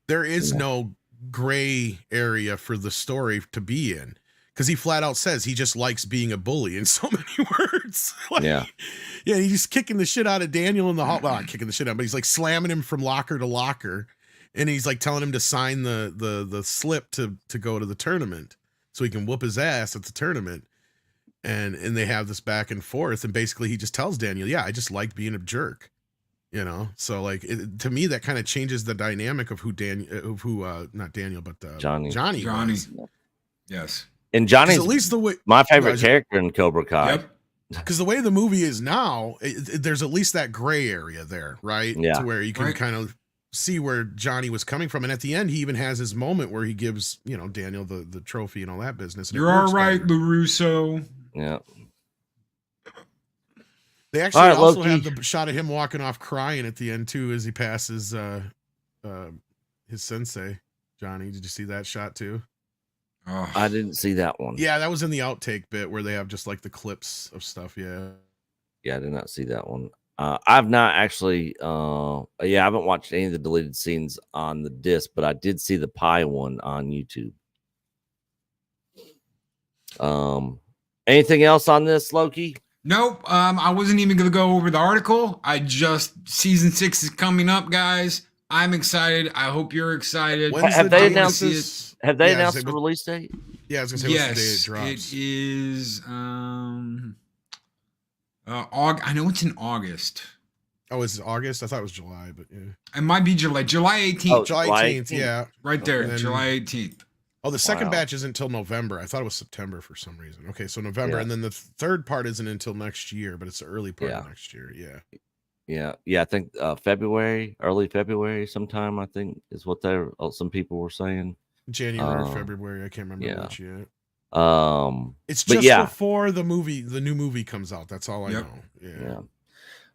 There is no gray area for the story to be in, because he flat out says he just likes being a bully in so many words. Yeah, he's kicking the shit out of Daniel in the hall. Well, not kicking the shit out, but he's like slamming him from locker to locker. And he's like telling him to sign the slip to go to the tournament so he can whoop his ass at the tournament. And they have this back and forth. And basically he just tells Daniel, yeah, I just like being a jerk, So like, to me, that kind of changes the dynamic of who not Daniel, but Johnny. Was. Yes. And Johnny's at least the way my favorite character in Cobra Kai. Yep. Because the way the movie is now, there's at least that gray area there, right? Yeah. To where you can kind of see where Johnny was coming from. And at the end, he even has his moment where he gives, Daniel the trophy and all that business. And you're all right, LaRusso. Yeah. They actually also Loki. have the shot of him walking off crying at the end too, as he passes his sensei, Johnny. Did you see that shot too? Oh. I didn't see that one. Yeah, that was in the outtake bit where they have just like the clips of stuff. Yeah. Yeah, I did not see that one. I've not actually, I haven't watched any of the deleted scenes on the disc, but I did see the pie one on YouTube. Anything else on this, Loki? Nope. I wasn't even gonna go over the article. Season 6 is coming up, guys. I'm excited. I hope you're excited. Have they announced this? Have they announced the release date? Yeah, I was gonna say what's the day it drops. It is I know it's in August. Oh, is it August? I thought it was July, but yeah. It might be July 18th. Oh, July 18th, yeah. Right there, then, July 18th. Oh, the second batch isn't until November. I thought it was September for some reason. Okay, so November, and then the third part isn't until next year, but it's the early part of next year. Yeah. Yeah. I think February, early February, sometime. I think is what some people were saying. January or February. I can't remember which yet. It's just before the new movie comes out. That's all I know. Yeah.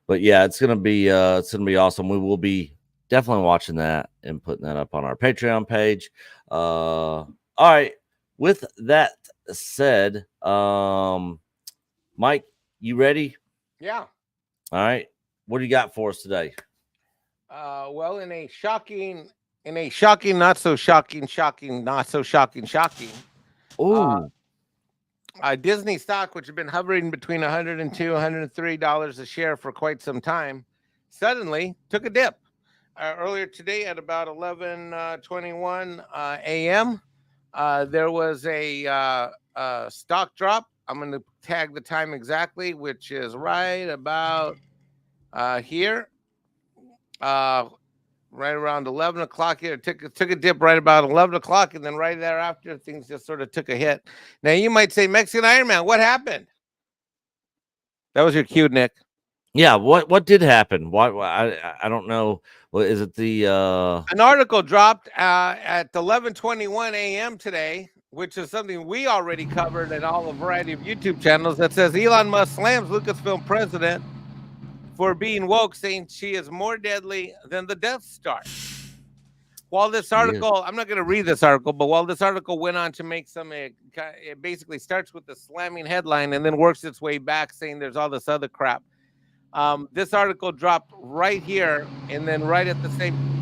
But yeah, it's gonna be awesome. We will be definitely watching that and putting that up on our Patreon page. All right. With that said, Mike, you ready? Yeah. All right. What do you got for us today? Well, in a shocking, not so shocking. Oh. Disney stock, which had been hovering between $102 and $103 a share for quite some time, suddenly took a dip. Earlier today at about 11:21 a.m., there was a stock drop. I'm going to tag the time exactly, which is right about here, right around 11 o'clock here. It took a dip right about 11 o'clock, and then right thereafter, things just sort of took a hit. Now, you might say, Mexican Ironman, what happened? That was your cue, Nick. Yeah, what did happen? Why I don't know. What is it? An article dropped at 11:21 a.m. today, which is something we already covered in all a variety of YouTube channels, that says Elon Musk slams Lucasfilm president for being woke, saying she is more deadly than the Death Star. While this article, I'm not going to read this article, but while this article went on to make it basically starts with the slamming headline and then works its way back saying there's all this other crap. This article dropped right here, and then right at the same.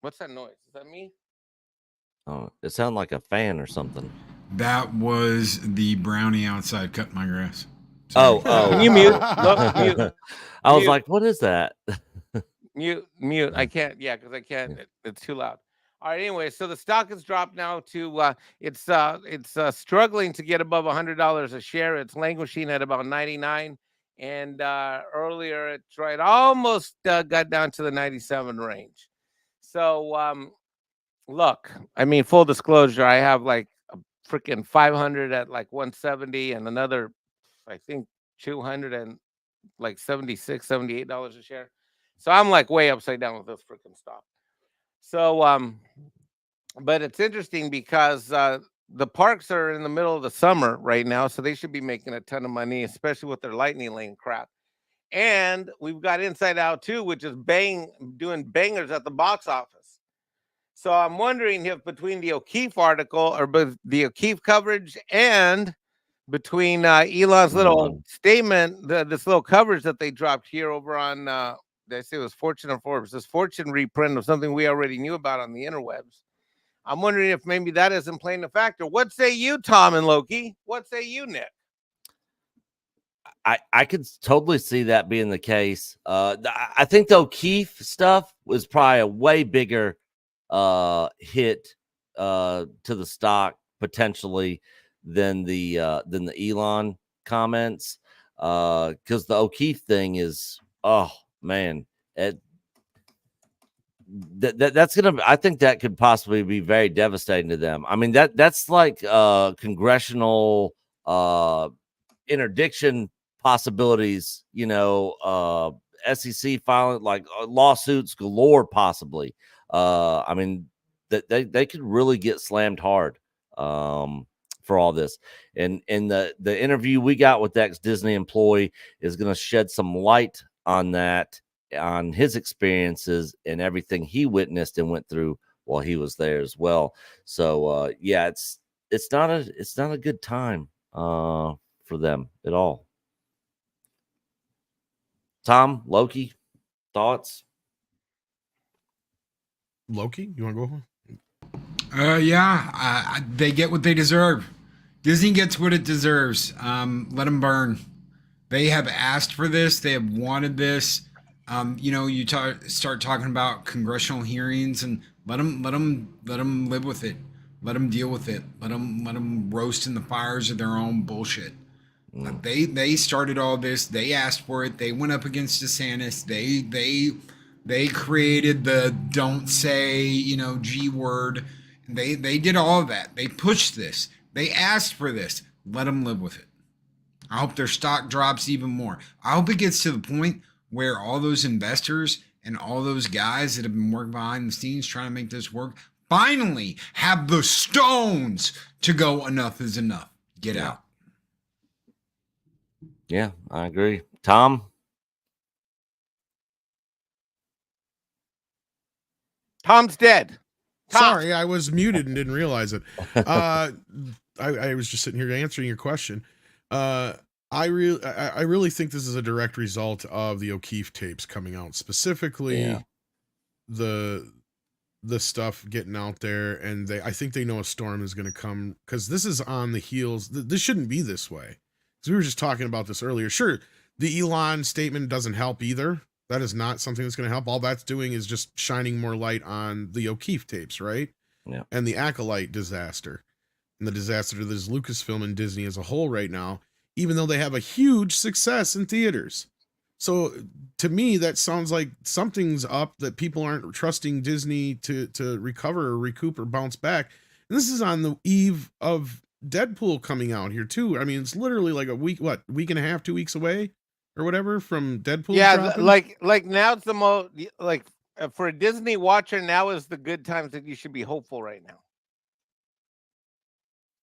What's that noise? Is that me? Oh, it sounded like a fan or something. That was the brownie outside cutting my grass. Sorry. Oh. Can you mute? Look, mute. I was like, what is that? Mute. I can't. Yeah, because I can't. It's too loud. All right. Anyway, so the stock has dropped now to it's struggling to get above $100 a share. It's languishing at about 99. And earlier it tried almost got down to the 97 range. So look, I mean, full disclosure, I have like a freaking 500 at like 170 and another, I think 200 and like $76, $78 a share. So I'm like way upside down with this freaking stock. So but it's interesting because the parks are in the middle of the summer right now, so they should be making a ton of money, especially with their lightning lane crap. And we've got Inside Out 2, which is doing bangers at the box office. So I'm wondering if between the O'Keefe article or the O'Keefe coverage and between Elon's little statement, this little coverage that they dropped here over on, they say it was Fortune or Forbes, this Fortune reprint of something we already knew about on the interwebs. I'm wondering if maybe that isn't playing a factor. What say you, Tom and Loki? What say you, Nick? I could totally see that being the case. I think the O'Keefe stuff was probably a way bigger hit to the stock potentially than the Elon comments, because the O'Keefe thing is, oh man, that's gonna, I think that could possibly be very devastating to them. I mean, that's like congressional interdiction possibilities, SEC filing, like lawsuits galore possibly. I mean, that they could really get slammed hard for all this. And the interview we got with that Disney employee is going to shed some light on that, on his experiences and everything he witnessed and went through while he was there as well. So yeah, it's not a good time for them at all. Tom, Loki, thoughts? Loki, you want to go? Yeah, they get what they deserve. Disney gets what it deserves. Let them burn. They have asked for this. They have wanted this. You start talking about congressional hearings, and let them live with it. Let them deal with it. Let them roast in the fires of their own bullshit. They started all this. They asked for it. They went up against DeSantis. They created the don't say G word. They did all of that. They pushed this. They asked for this. Let them live with it. I hope their stock drops even more. I hope it gets to the point where all those investors and all those guys that have been working behind the scenes trying to make this work finally have the stones to go, enough is enough. Get out. Yeah, I agree. Tom? Tom's dead. Tom. Sorry, I was muted and didn't realize it. I was just sitting here answering your question. I really think this is a direct result of the O'Keefe tapes coming out, specifically the stuff getting out there, and I think they know a storm is going to come, because this is on the heels. This shouldn't be this way. So we were just talking about this earlier. Sure, the Elon statement doesn't help either. That is not something that's going to help. All that's doing is just shining more light on the O'Keefe tapes, right? Yeah. And the Acolyte disaster, and the disaster that is Lucasfilm and Disney as a whole right now, even though they have a huge success in theaters. So to me, that sounds like something's up, that people aren't trusting Disney to recover or recoup or bounce back. And this is on the eve of Deadpool coming out here too. I mean, it's literally like a week and a half, 2 weeks away or whatever from Deadpool. Yeah, dropping. like now it's the most, like for a Disney watcher, now is the good times that you should be hopeful right now.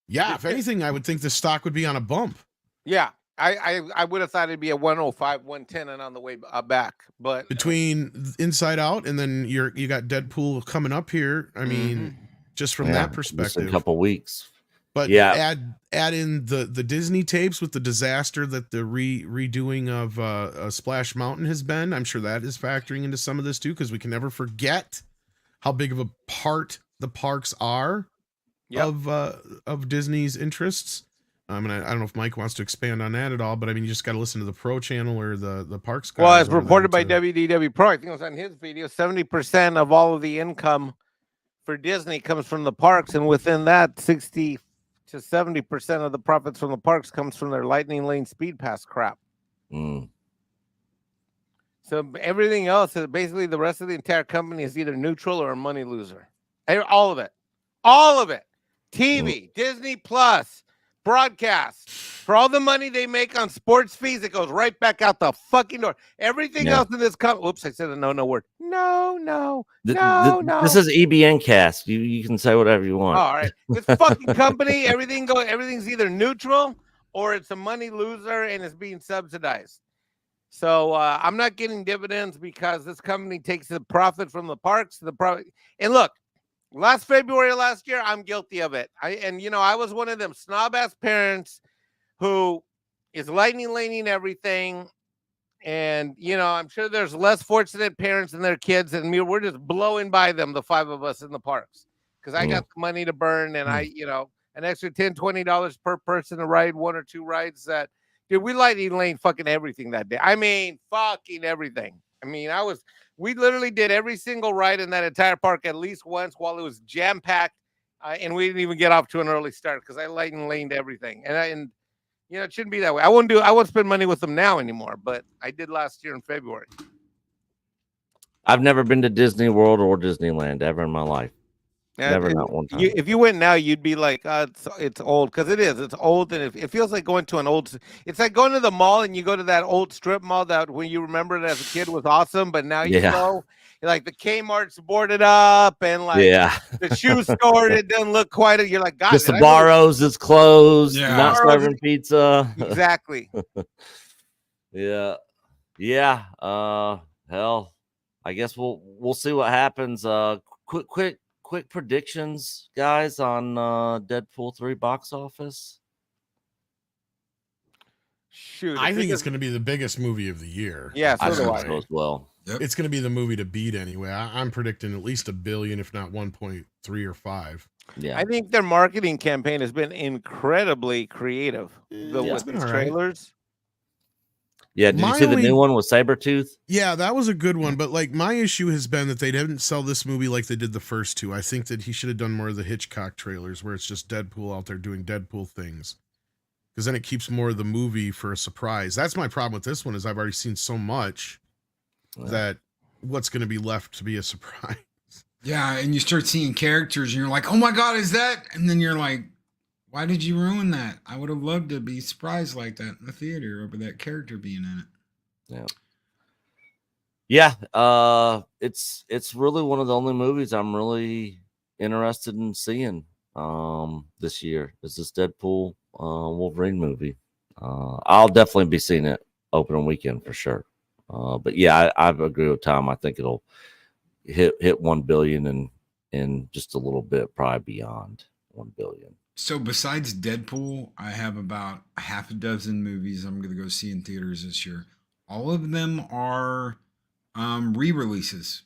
Yeah, if anything, I would think the stock would be on a bump. Yeah, I would have thought it'd be a 105, 110 and on the way back. But between Inside Out and then you got Deadpool coming up here. I mean, just from that perspective, just a couple weeks. But add in the Disney tapes with the disaster that the redoing of Splash Mountain has been. I'm sure that is factoring into some of this too, because we can never forget how big of a part the parks are of Disney's interests. And I don't know if Mike wants to expand on that at all, but I mean, you just got to listen to the Pro Channel or the Parks guys. Well, as reported by WDW Pro, I think it was on his video, 70% of all of the income for Disney comes from the parks, and within that, 60 to 70% of the profits from the parks comes from their Lightning Lane Speed Pass crap. Mm. So everything else, basically the rest of the entire company is either neutral or a money loser. All of it. TV, Disney Plus, broadcast. For all the money they make on sports fees, it goes right back out the fucking door. Everything else in this company. Oops, I said a no word. No. This is EBN cast. You can say whatever you want. All right. This fucking company, everything's either neutral or it's a money loser and it's being subsidized. So I'm not getting dividends because this company takes the profit from the parks. And look, last February of last year, I'm guilty of it. I was one of them snob ass parents who is lightning laning everything. And, I'm sure there's less fortunate parents than their kids. And we're just blowing by them, the 5 of us in the parks. Because I got the money to burn. And an extra $10, $20 per person to ride 1 or 2 rides that, dude, we lightning lane fucking everything that day. I mean, fucking everything. I mean, we literally did every single ride in that entire park at least once while it was jam packed. And we didn't even get off to an early start because I lightning laned everything. And it shouldn't be that way. I won't spend money with them now anymore, but I did last year in February. I've never been to Disney World or Disneyland ever in my life. Never, not one time. If you went now, you'd be like, it's old, because it is. It's old, and it feels like going to an old. It's like going to the mall, and you go to that old strip mall that when you remember it as a kid was awesome, but now you go, like the Kmart's boarded up, and like the shoe store, it doesn't look quite. You're like, God, just the Barrows is closed. Yeah. Not serving pizza. Exactly. Yeah. Hell, I guess we'll see what happens. Quick predictions, guys, on Deadpool 3 box office. Shoot, I think it's going to be the biggest movie of the year. Yeah, I think so as well. Yep. It's going to be the movie to beat anyway. I'm predicting at least $1 billion, if not 1.3 or 5. Yeah, I think their marketing campaign has been incredibly creative. With these trailers. Yeah, did you see the new one with Sabretooth? Yeah, that was a good one. But like my issue has been that they didn't sell this movie like they did the first 2. I think that he should have done more of the Hitchcock trailers where it's just Deadpool out there doing Deadpool things. Because then it keeps more of the movie for a surprise. That's my problem with this one is I've already seen so much that what's going to be left to be a surprise. Yeah, and you start seeing characters and you're like, oh my God, is that? And then you're like, why did you ruin that? I would have loved to be surprised like that in the theater over that character being in it. Yeah. It's really one of the only movies I'm really interested in seeing this year. Is this Deadpool Wolverine movie? I'll definitely be seeing it opening weekend for sure. But yeah, I agree with Tom. I think it'll hit 1 billion and just a little bit, probably beyond 1 billion. So besides Deadpool, I have about half a dozen movies I'm going to go see in theaters this year. All of them are re-releases.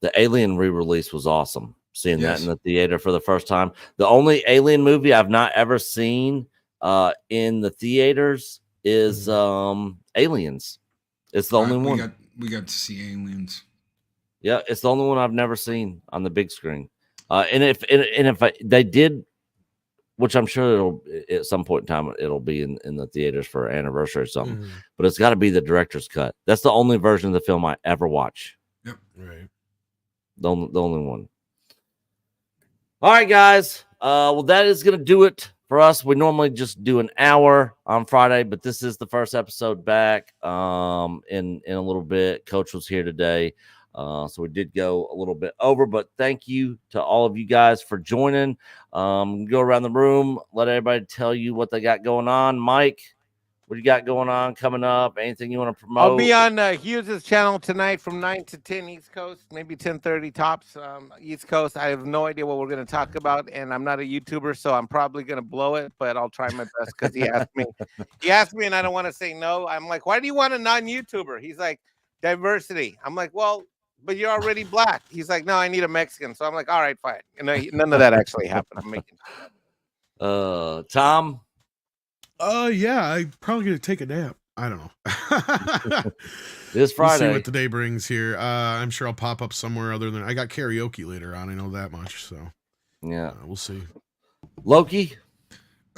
The Alien re-release was awesome. Seeing that in the theater for the first time. The only Alien movie I've not ever seen in the theaters is Aliens. It's the only one. We got to see Aliens. Yeah, it's the only one I've never seen on the big screen. And if they did, which I'm sure it'll at some point in time it'll be in the theaters for an anniversary or something. But it's got to be the director's cut. That's the only version of the film I ever watch. Yep. Right. The only one. All right, guys. Well, that is going to do it for us. We normally just do an hour on Friday, but this is the first episode back in a little bit. Coach was here today. So we did go a little bit over, but thank you to all of you guys for joining. Go around the room, let everybody tell you what they got going on. Mike, what you got going on coming up? Anything you want to promote? I'll be on Hughes' channel tonight from 9 to 10 East Coast, maybe 10:30 tops East Coast. I have no idea what we're going to talk about, and I'm not a YouTuber, so I'm probably going to blow it, but I'll try my best because he asked me. He asked me, and I don't want to say no. I'm like, why do you want a non-YouTuber? He's like, diversity. I'm like, well, but you're already black. He's like, no, I need a Mexican. So I'm like, all right, fine. And none of that actually happened. I'm making Tom? Yeah, I'm probably going to take a nap. I don't know. This Friday. We'll see what the day brings here. I'm sure I'll pop up somewhere other than I got karaoke later on. I know that much. So yeah, we'll see. Loki?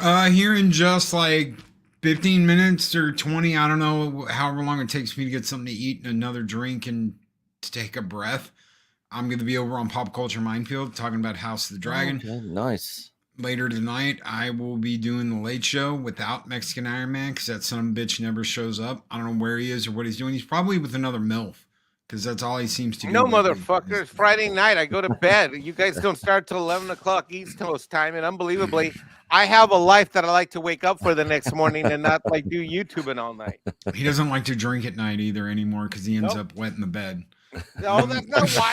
Here in just like 15 minutes or 20, I don't know, however long it takes me to get something to eat and another drink and to take a breath. I'm going to be over on Pop Culture Minefield talking about House of the Dragon. Okay, nice. later tonight, I will be doing the late show without Mexican Iron Man because that son of a bitch never shows up. I don't know where he is or what he's doing. He's probably with another MILF because that's all he seems to do. No, motherfuckers. Friday night, I go to bed. You guys don't start till 11 o'clock East Coast time. And unbelievably, I have a life that I like to wake up for the next morning and not like do YouTubing all night. He doesn't like to drink at night either anymore because he ends up wet in the bed. No, that's not why.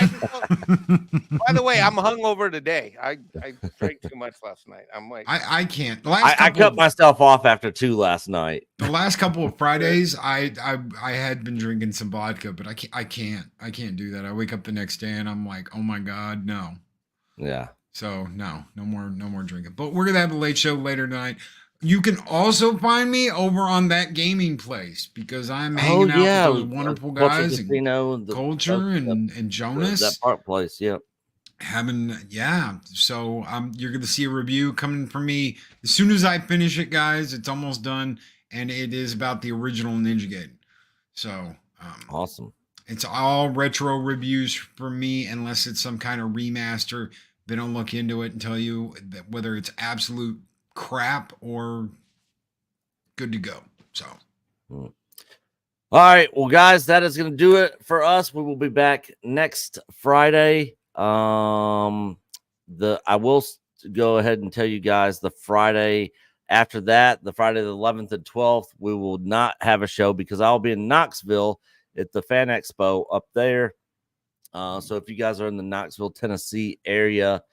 By the way, I'm hungover today. I drank too much last night. I'm like, I can't. I cut myself off after 2 last night. The last couple of Fridays, I had been drinking some vodka, but I can't do that. I wake up the next day and I'm like, oh my God, no. Yeah. So no more drinking. But we're gonna have a late show later tonight. You can also find me over on that gaming place because I'm hanging out with those wonderful guys and Culture and Jonas. That park place, yep. So you're gonna see a review coming from me as soon as I finish it, guys. It's almost done, and it is about the original Ninja Gaiden. So awesome. It's all retro reviews for me, unless it's some kind of remaster. They don't look into it and tell you that whether it's absolute crap or good to go. So all right, well guys, that is going to do it for us. We will be back next Friday. I will go ahead and tell you guys the Friday after that, the Friday the 11th and 12th, we will not have a show because I'll be in Knoxville at the Fan Expo up there. So if you guys are in the Knoxville, Tennessee area,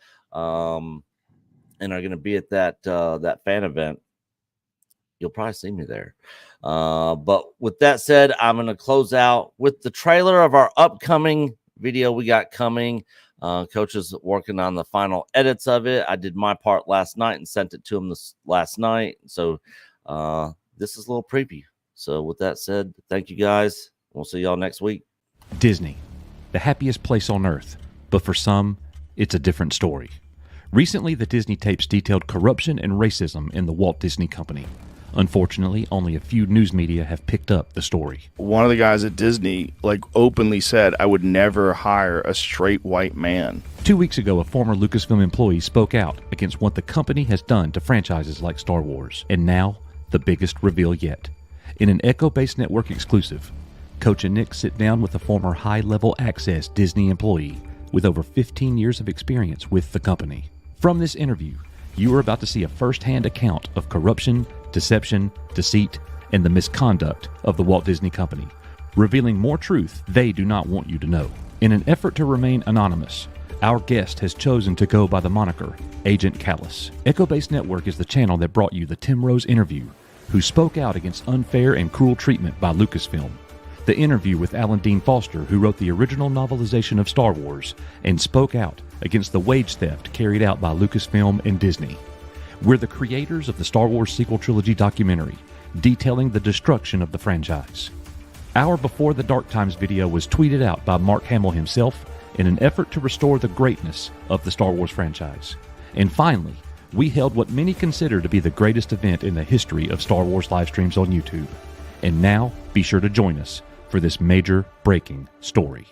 and are going to be at that fan event, you'll probably see me there. But with that said, I'm going to close out with the trailer of our upcoming video we got coming. Coach is working on the final edits of it. I did my part last night and sent it to him last night. So this is a little preview. So with that said, thank you guys. We'll see y'all next week. Disney, the happiest place on earth, but for some, it's a different story. Recently, the Disney tapes detailed corruption and racism in the Walt Disney Company. Unfortunately, only a few news media have picked up the story. One of the guys at Disney openly said, I would never hire a straight white man. 2 weeks ago, a former Lucasfilm employee spoke out against what the company has done to franchises like Star Wars. And now, the biggest reveal yet. In an Echo-based network exclusive, Coach and Nick sit down with a former high-level access Disney employee with over 15 years of experience with the company. From this interview, you are about to see a first-hand account of corruption, deception, deceit, and the misconduct of the Walt Disney Company, revealing more truth they do not want you to know. In an effort to remain anonymous, our guest has chosen to go by the moniker Agent Callus. Echo-based Network is the channel that brought you the Tim Rose interview, who spoke out against unfair and cruel treatment by Lucasfilm. The interview with Alan Dean Foster, who wrote the original novelization of Star Wars and spoke out against the wage theft carried out by Lucasfilm and Disney. We're the creators of the Star Wars sequel trilogy documentary, detailing the destruction of the franchise. Our Before the Dark Times video was tweeted out by Mark Hamill himself in an effort to restore the greatness of the Star Wars franchise. And finally, we held what many consider to be the greatest event in the history of Star Wars live streams on YouTube. And now, be sure to join us for this major breaking story.